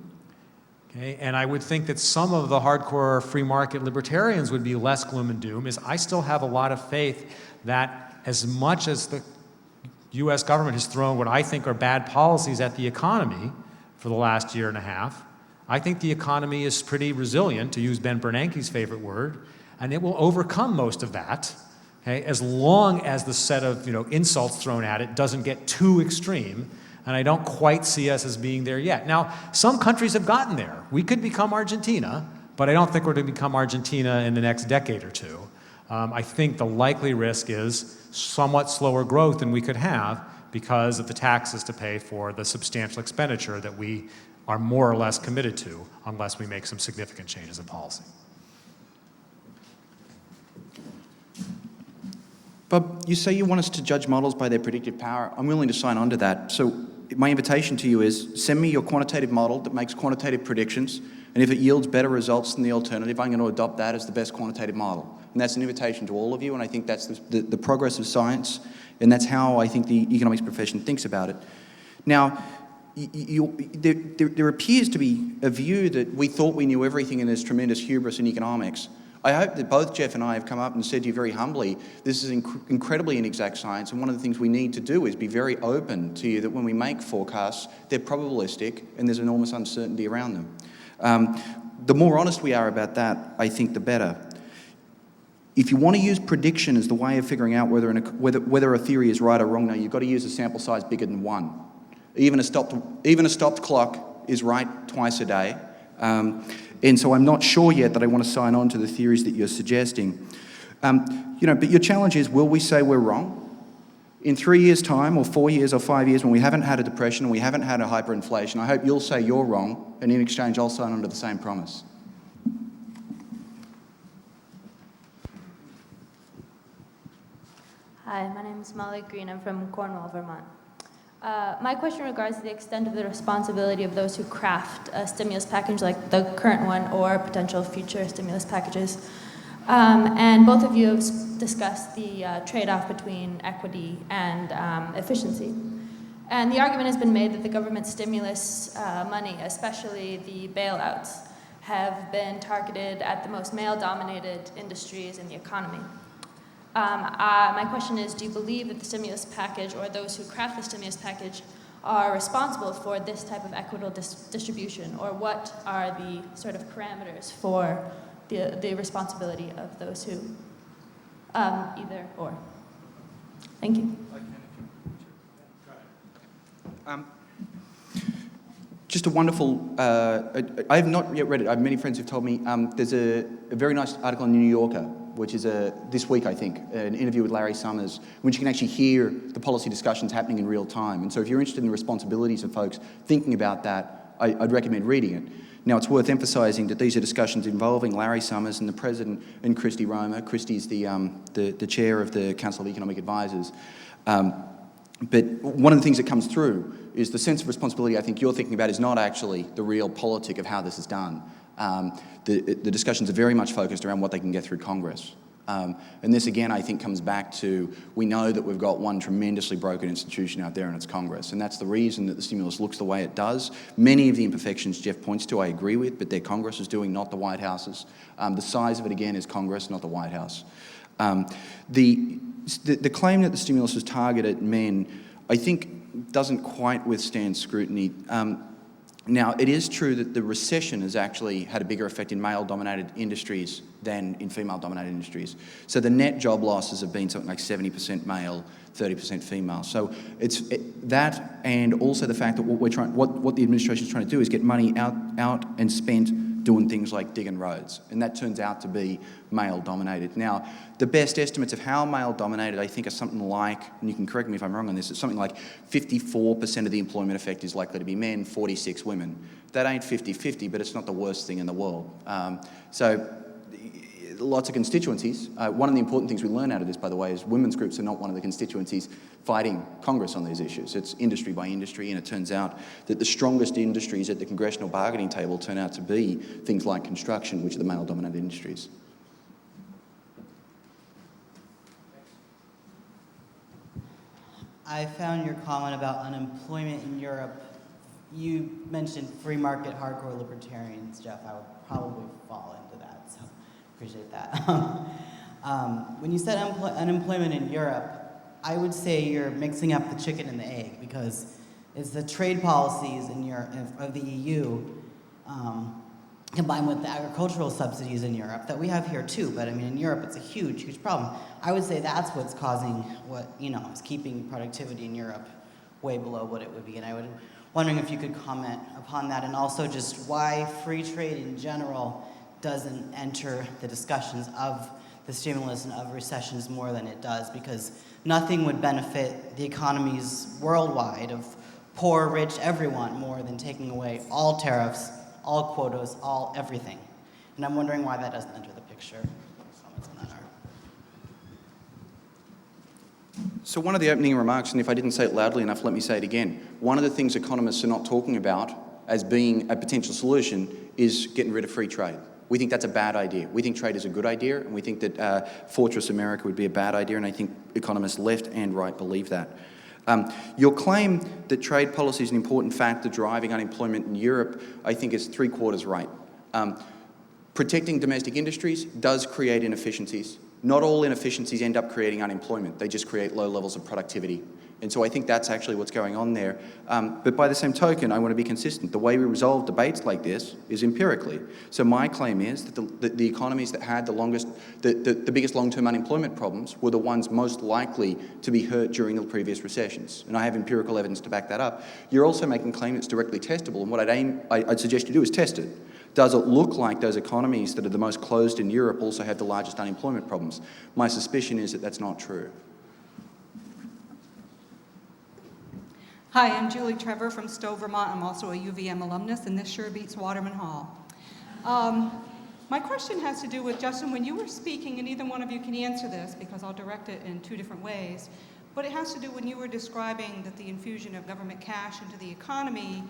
okay, and I would think that some of the hardcore free market libertarians would be less gloom and doom, is I still have a lot of faith that as much as the U.S. government has thrown what I think are bad policies at the economy for the last year and a half, I think the economy is pretty resilient, to use Ben Bernanke's favorite word, and it will overcome most of that, okay, as long as the set of insults thrown at it doesn't get too extreme. And I don't quite see us as being there yet. Now, some countries have gotten there. We could become Argentina, but I don't think we're going to become Argentina in the next decade or two. I think the likely risk is somewhat slower growth than we could have because of the taxes to pay for the substantial expenditure that we are more or less committed to unless we make some significant changes in policy. Bob, you say you want us to judge models by their predictive power. I'm willing to sign on to that. So my invitation to you is send me your quantitative model that makes quantitative predictions, and if it yields better results than the alternative, I'm going to adopt that as the best quantitative model. And that's an invitation to all of you, and I think that's the progress of science, and that's how I think the economics profession thinks about it. Now, there appears to be a view that we thought we knew everything and there's tremendous hubris in economics. I hope that both Jeff and I have come up and said to you very humbly, this is incredibly inexact science, and one of the things we need to do is be very open to you that when we make forecasts, they're probabilistic and there's enormous uncertainty around them. The more honest we are about that, I think the better. If you want to use prediction as the way of figuring out whether a theory is right or wrong, now you've got to use a sample size bigger than 1. Even a stopped clock is right twice a day. And so I'm not sure yet that I want to sign on to the theories that you're suggesting. But your challenge is, will we say we're wrong? In 3 years' time, or 4 years, or 5 years, when we haven't had a depression and we haven't had a hyperinflation, I hope you'll say you're wrong, and in exchange I'll sign on to the same promise. Hi, my name is Molly Green. I'm from Cornwall, Vermont. My question regards the extent of the responsibility of those who craft a stimulus package like the current one or potential future stimulus packages. And both of you have discussed the trade-off between equity and efficiency. And the argument has been made that the government stimulus money, especially the bailouts, have been targeted at the most male-dominated industries in the economy. My question is, do you believe that the stimulus package or those who craft the stimulus package are responsible for this type of equitable distribution, or what are the sort of parameters for the responsibility of those who either or? Thank you. Just a wonderful, I have not yet read it. I have many friends who've told me there's a very nice article in the New Yorker, which is this week, I think, an interview with Larry Summers, in which you can actually hear the policy discussions happening in real time. And so if you're interested in the responsibilities of folks thinking about that, I'd recommend reading it. Now, it's worth emphasising that these are discussions involving Larry Summers and the President and Christy Romer. Christy's the chair of the Council of Economic Advisors. But one of the things that comes through is the sense of responsibility I think you're thinking about is not actually the real politic of how this is done. The discussions are very much focused around what they can get through Congress. And this, again, I think comes back to, we know that we've got one tremendously broken institution out there, and it's Congress. And that's the reason that the stimulus looks the way it does. Many of the imperfections Jeff points to, I agree with, but they're Congress is doing, not the White House's. The size of it, again, is Congress, not the White House. The claim that the stimulus is targeted at men, I think, doesn't quite withstand scrutiny. Now, it is true that the recession has actually had a bigger effect in male-dominated industries than in female-dominated industries. So the net job losses have been something like 70% male, 30% female. So it's that, and also the fact that what the administration is trying to do is get money out and spent doing things like digging roads, and that turns out to be male-dominated. Now, the best estimates of how male-dominated, I think, are something like, and you can correct me if I'm wrong on this, it's something like 54% of the employment effect is likely to be men, 46 women. That ain't 50-50, but it's not the worst thing in the world. So lots of constituencies. One of the important things we learn out of this, by the way, is women's groups are not one of the constituencies fighting Congress on these issues. It's industry by industry, and it turns out that the strongest industries at the congressional bargaining table turn out to be things like construction, which are the male-dominated industries. I found your comment about unemployment in Europe. You mentioned free market hardcore libertarians, Jeff. I would probably fall into that, so appreciate that. When you said unemployment in Europe, I would say you're mixing up the chicken and the egg, because it's the trade policies in Europe, of the EU combined with the agricultural subsidies in Europe that we have here too. But I mean, in Europe, it's a huge, huge problem. I would say that's what's causing is keeping productivity in Europe way below what it would be. And I was wondering if you could comment upon that, and also just why free trade in general doesn't enter the discussions of the stimulus and of recessions more than it does, because nothing would benefit the economies worldwide of poor, rich, everyone more than taking away all tariffs, all quotas, all everything. And I'm wondering why that doesn't enter the picture. Comments on that are. So one of the opening remarks, and if I didn't say it loudly enough, let me say it again. One of the things economists are not talking about as being a potential solution is getting rid of free trade. We think that's a bad idea. We think trade is a good idea, and we think that Fortress America would be a bad idea, and I think economists left and right believe that. Your claim that trade policy is an important factor driving unemployment in Europe, I think is 3/4 right. Protecting domestic industries does create inefficiencies. Not all inefficiencies end up creating unemployment. They just create low levels of productivity. And so I think that's actually what's going on there. But by the same token, I want to be consistent. The way we resolve debates like this is empirically. So my claim is that the economies that had the biggest long-term unemployment problems were the ones most likely to be hurt during the previous recessions. And I have empirical evidence to back that up. You're also making a claim that's directly testable, and what I'd suggest you do is test it. Does it look like those economies that are the most closed in Europe also have the largest unemployment problems? My suspicion is that that's not true. Hi, I'm Julie Trevor from Stowe, Vermont. I'm also a UVM alumnus, and this sure beats Waterman Hall. My question has to do with, Justin, when you were speaking, and either one of you can answer this because I'll direct it in two different ways, but it has to do when you were describing that the infusion of government cash into the economy,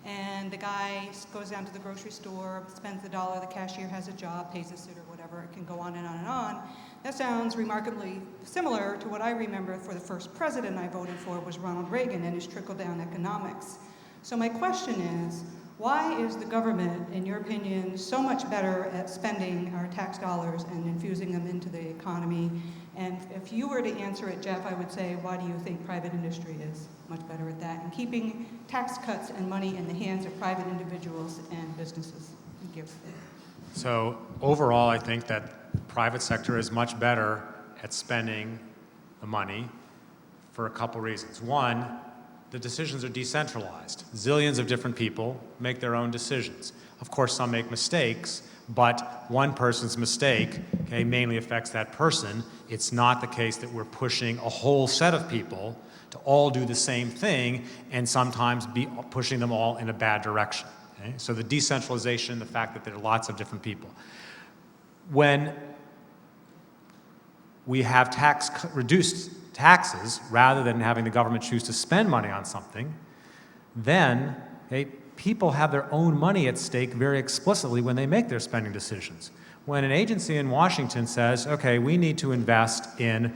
and the guy goes down to the grocery store, spends the dollar, the cashier has a job, pays a suit or whatever, it can go on and on and on. That sounds remarkably similar to what I remember for the first president I voted for was Ronald Reagan and his trickle-down economics. So my question is, why is the government, in your opinion, so much better at spending our tax dollars and infusing them into the economy? And if you were to answer it, Jeff, I would say, why do you think private industry is much better at that and keeping tax cuts and money in the hands of private individuals and businesses? Thank you. So overall, I think that the private sector is much better at spending the money for a couple reasons. One, the decisions are decentralized. Zillions of different people make their own decisions. Of course, some make mistakes, but one person's mistake, mainly affects that person. It's not the case that we're pushing a whole set of people to all do the same thing and sometimes be pushing them all in a bad direction. Okay? So the decentralization, the fact that there are lots of different people. When we have reduced taxes, rather than having the government choose to spend money on something, then people have their own money at stake very explicitly when they make their spending decisions. When an agency in Washington says, okay, we need to invest in,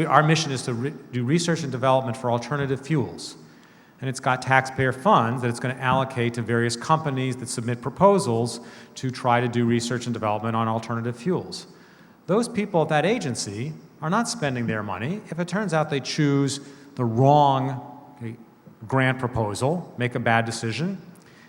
our mission is to do research and development for alternative fuels, and it's got taxpayer funds that it's going to allocate to various companies that submit proposals to try to do research and development on alternative fuels. Those people at that agency are not spending their money. If it turns out they choose the wrong grant proposal, make a bad decision,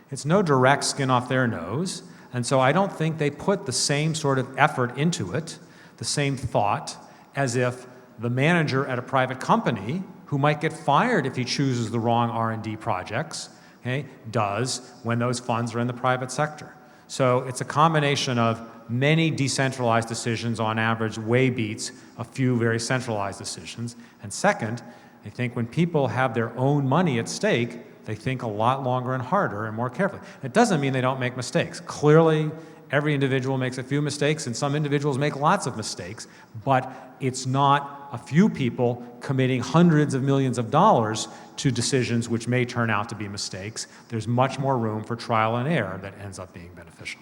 It's no direct skin off their nose, and so I don't think they put the same sort of effort into it, the same thought, as if the manager at a private company, who might get fired if he chooses the wrong R&D projects, okay, does when those funds are in the private sector. So it's a combination of many decentralized decisions on average way beats a few very centralized decisions. And second, I think when people have their own money at stake, they think a lot longer and harder and more carefully. It doesn't mean they don't make mistakes. Clearly, every individual makes a few mistakes, and some individuals make lots of mistakes, but it's not a few people committing hundreds of millions of dollars to decisions which may turn out to be mistakes. There's much more room for trial and error that ends up being beneficial.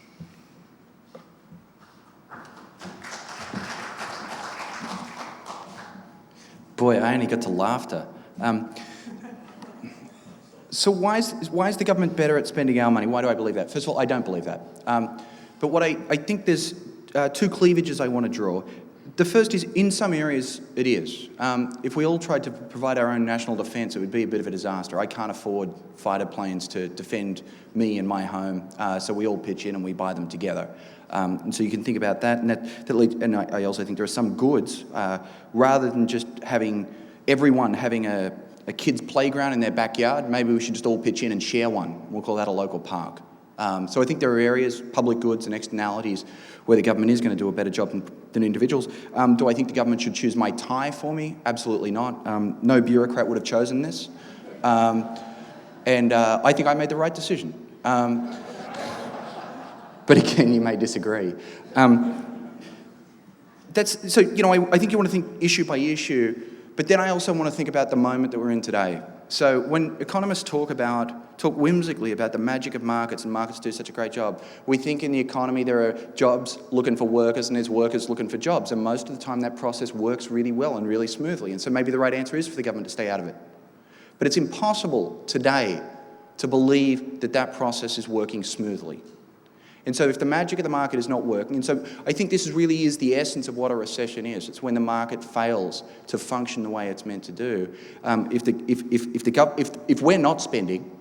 Boy, I only got to laughter. So why is the government better at spending our money? Why do I believe that? First of all, I don't believe that. But what I think there's two cleavages I want to draw. The first is, in some areas, it is. If we all tried to provide our own national defence, it would be a bit of a disaster. I can't afford fighter planes to defend me and my home, so we all pitch in and we buy them together. And so you can think about that, and that leads, and I also think there are some goods, rather than just having everyone having a kid's playground in their backyard, maybe we should just all pitch in and share one. We'll call that a local park. So I think there are areas, public goods and externalities, where the government is going to do a better job than individuals. Do I think the government should choose my tie for me? Absolutely not. No bureaucrat would have chosen this. And I think I made the right decision. But again, you may disagree. So, you know, I think you want to think issue by issue, but then I also want to think about the moment that we're in today. So when economists talk whimsically about the magic of markets, and markets do such a great job, we think in the economy there are jobs looking for workers and there's workers looking for jobs, and most of the time that process works really well and really smoothly, and so maybe the right answer is for the government to stay out of it. But it's impossible today to believe that that process is working smoothly. And so if the magic of the market is not working, and so I think this really is the essence of what a recession is. It's when the market fails to function the way it's meant to do. If we're not spending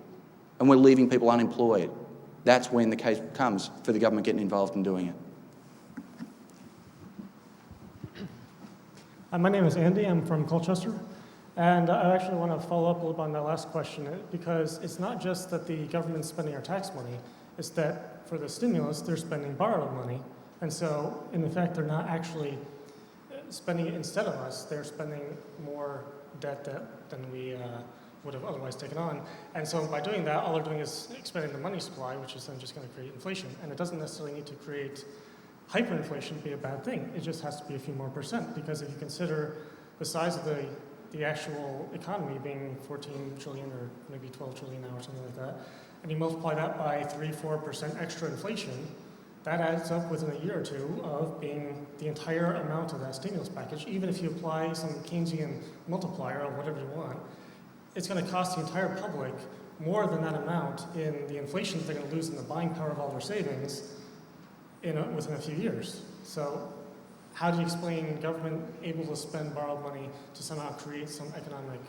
and we're leaving people unemployed, that's when the case comes for the government getting involved in doing it. My name is Andy. I'm from Colchester. And I actually want to follow up a little bit on that last question, because it's not just that the government's spending our tax money, it's that for the stimulus, they're spending borrowed money. And so, in effect, they're not actually spending it instead of us. They're spending more debt than we would have otherwise taken on. And so by doing that, all they're doing is expanding the money supply, which is then just going to create inflation. And it doesn't necessarily need to create hyperinflation to be a bad thing. It just has to be a few more %. Because if you consider the size of the actual economy being 14 trillion or maybe 12 trillion now or something like that, and you multiply that by 3-4% extra inflation, that adds up within a year or two of being the entire amount of that stimulus package. Even if you apply some Keynesian multiplier or whatever you want, it's going to cost the entire public more than that amount in the inflation they're going to lose in the buying power of all their savings within a few years. So how do you explain government able to spend borrowed money to somehow create some economic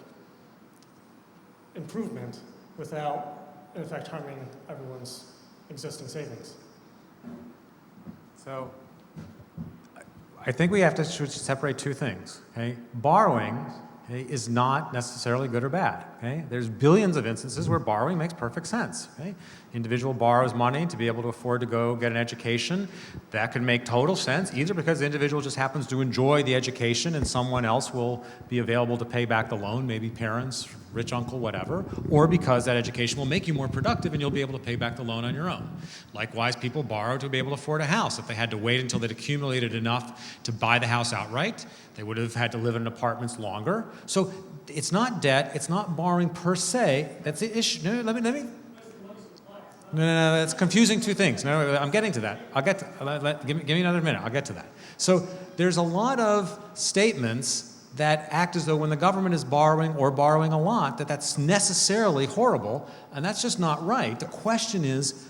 improvement without, in effect, harming everyone's existing savings? So I think we have to separate two things. Okay? Borrowing, okay, is not necessarily good or bad. Okay? There's billions of instances where borrowing makes perfect sense. Okay? Individual borrows money to be able to afford to go get an education. That could make total sense, either because the individual just happens to enjoy the education and someone else will be available to pay back the loan, maybe parents, rich uncle, whatever, or because that education will make you more productive and you'll be able to pay back the loan on your own. Likewise, people borrow to be able to afford a house. If they had to wait until they'd accumulated enough to buy the house outright, they would have had to live in apartments longer. So it's not debt, it's not borrowing per se. That's the issue. No, let me. No, that's confusing two things. No, I'm getting to that. I'll get to, give me another minute. I'll get to that. So there's a lot of statements that act as though when the government is borrowing or borrowing a lot, that's necessarily horrible, and that's just not right. The question is,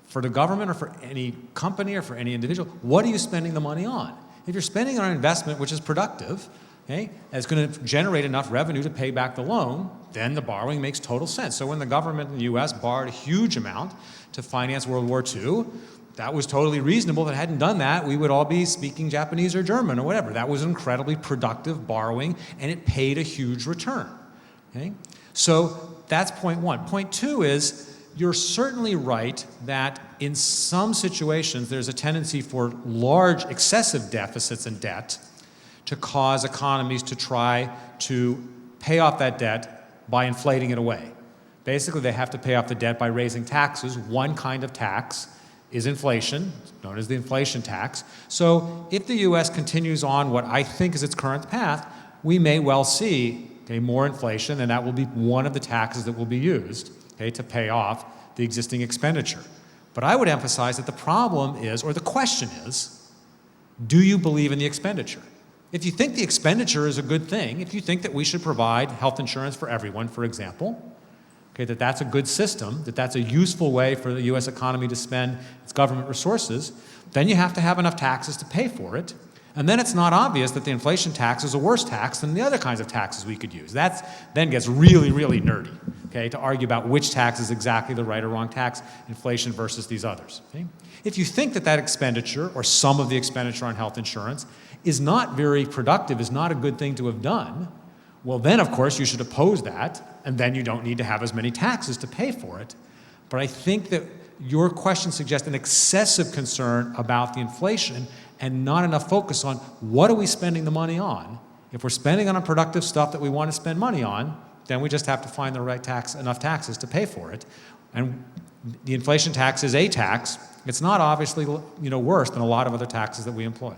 for the government or for any company or for any individual, what are you spending the money on? If you're spending on an investment which is productive, okay, that's going to generate enough revenue to pay back the loan, then the borrowing makes total sense. So when the government in the U.S. borrowed a huge amount to finance World War II, that was totally reasonable. If it hadn't done that, we would all be speaking Japanese or German or whatever. That was incredibly productive borrowing, and it paid a huge return. Okay? So that's point one. Point two is, you're certainly right that in some situations there's a tendency for large excessive deficits and debt to cause economies to try to pay off that debt by inflating it away. Basically, they have to pay off the debt by raising taxes. One kind of tax is inflation, known as the inflation tax. So if the U.S. continues on what I think is its current path, we may well see more inflation, and that will be one of the taxes that will be used to pay off the existing expenditure. But I would emphasize that the problem is, or the question is, do you believe in the expenditure? If you think the expenditure is a good thing, if you think that we should provide health insurance for everyone, for example, that that's a good system, that that's a useful way for the U.S. economy to spend its government resources, then you have to have enough taxes to pay for it. And then it's not obvious that the inflation tax is a worse tax than the other kinds of taxes we could use. That then gets really, really nerdy, to argue about which tax is exactly the right or wrong tax, inflation versus these others. If you think that that expenditure, or some of the expenditure on health insurance, is not very productive, is not a good thing to have done, well then of course you should oppose that, and then you don't need to have as many taxes to pay for it. But I think that your question suggests an excessive concern about the inflation and not enough focus on what are we spending the money on. If we're spending on unproductive stuff that we want to spend money on, then we just have to find the right enough taxes to pay for it. And the inflation tax is a tax. It's not obviously worse than a lot of other taxes that we employ.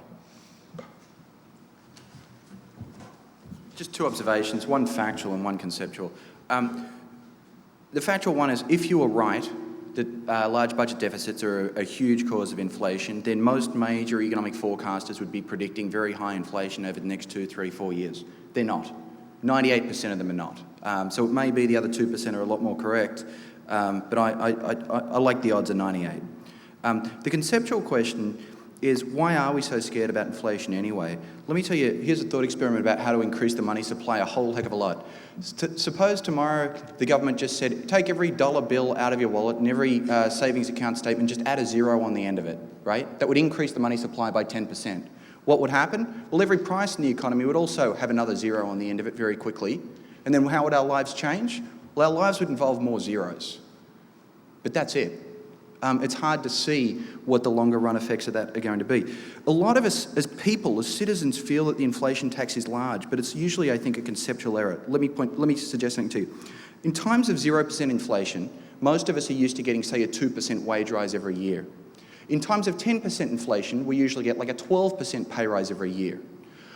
Just two observations, one factual and one conceptual. The factual one is, if you are right that large budget deficits are a huge cause of inflation, then most major economic forecasters would be predicting very high inflation over the next 2, 3, 4 years. They're not. 98% of them are not. So it may be the other 2% are a lot more correct, but I like the odds of 98. The conceptual question is, why are we so scared about inflation anyway? Let me tell you, here's a thought experiment about how to increase the money supply a whole heck of a lot. Suppose tomorrow the government just said, take every dollar bill out of your wallet and every savings account statement, just add a zero on the end of it, right? That would increase the money supply by 10%. What would happen? Well, every price in the economy would also have another zero on the end of it very quickly. And then how would our lives change? Well, our lives would involve more zeros. But that's it. It's hard to see what the longer run effects of that are going to be. A lot of us as people, as citizens, feel that the inflation tax is large, but it's usually, I think, a conceptual error. Let me suggest something to you. In times of 0% inflation, most of us are used to getting, say, a 2% wage rise every year. In times of 10% inflation, we usually get like a 12% pay rise every year.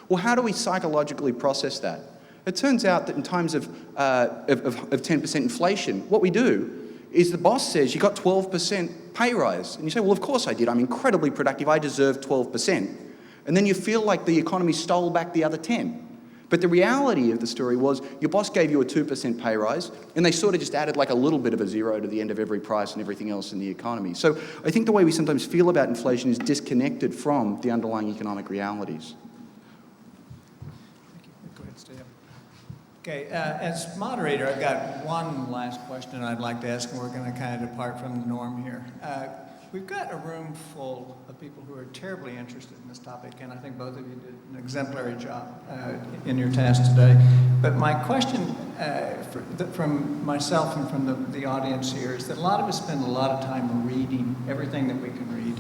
Well, how do we psychologically process that? It turns out that in times of 10% inflation, what we do is the boss says, you got 12% pay rise. And you say, well, of course I did. I'm incredibly productive. I deserve 12%. And then you feel like the economy stole back the other 10. But the reality of the story was your boss gave you a 2% pay rise, and they sort of just added like a little bit of a zero to the end of every price and everything else in the economy. So I think the way we sometimes feel about inflation is disconnected from the underlying economic realities. Go ahead, stay up. Okay, as moderator, I've got one last question I'd like to ask, and we're going to kind of depart from the norm here. We've got a room full of people who are terribly interested in this topic, and I think both of you did an exemplary job in your task today. But my question from myself and from the audience here is that a lot of us spend a lot of time reading everything that we can read.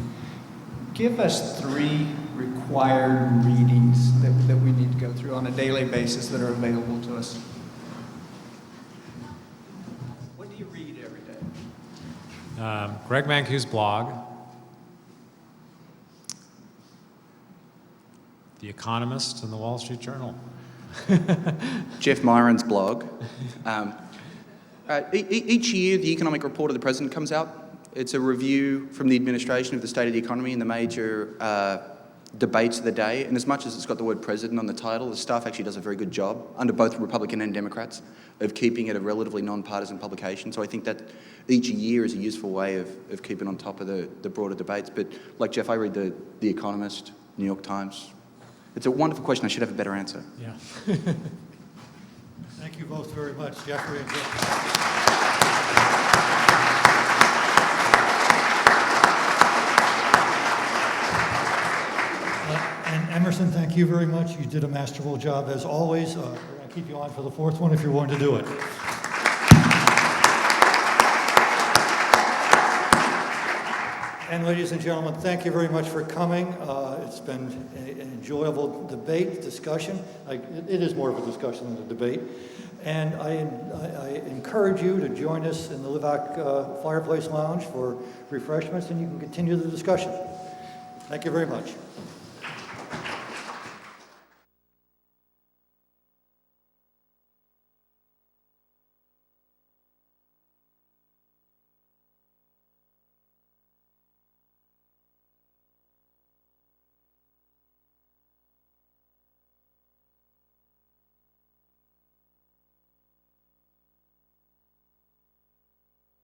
Give us 3 required readings that we need to go through on a daily basis that are available to us. What do you read every day? Greg Mankiw's blog, The Economist, and the Wall Street Journal. Jeff Miron's blog. Each year, the economic report of the president comes out. It's a review from the administration of the state of the economy and the major debates of the day. And as much as it's got the word president on the title, the staff actually does a very good job, under both Republican and Democrats, of keeping it a relatively non-partisan publication. So I think that each year is a useful way of keeping on top of the broader debates. But like Jeff, I read The Economist, New York Times. It's a wonderful question. I should have a better answer. Yeah. Thank you both very much, Jeffrey and Jeff. And Emerson, thank you very much. You did a masterful job as always. We're going to keep you on for the fourth one if you're willing to do it. And ladies and gentlemen, thank you very much for coming. It's been an enjoyable debate, discussion. It is more of a discussion than a debate. And I encourage you to join us in the Livac Fireplace Lounge for refreshments, and you can continue the discussion. Thank you very much.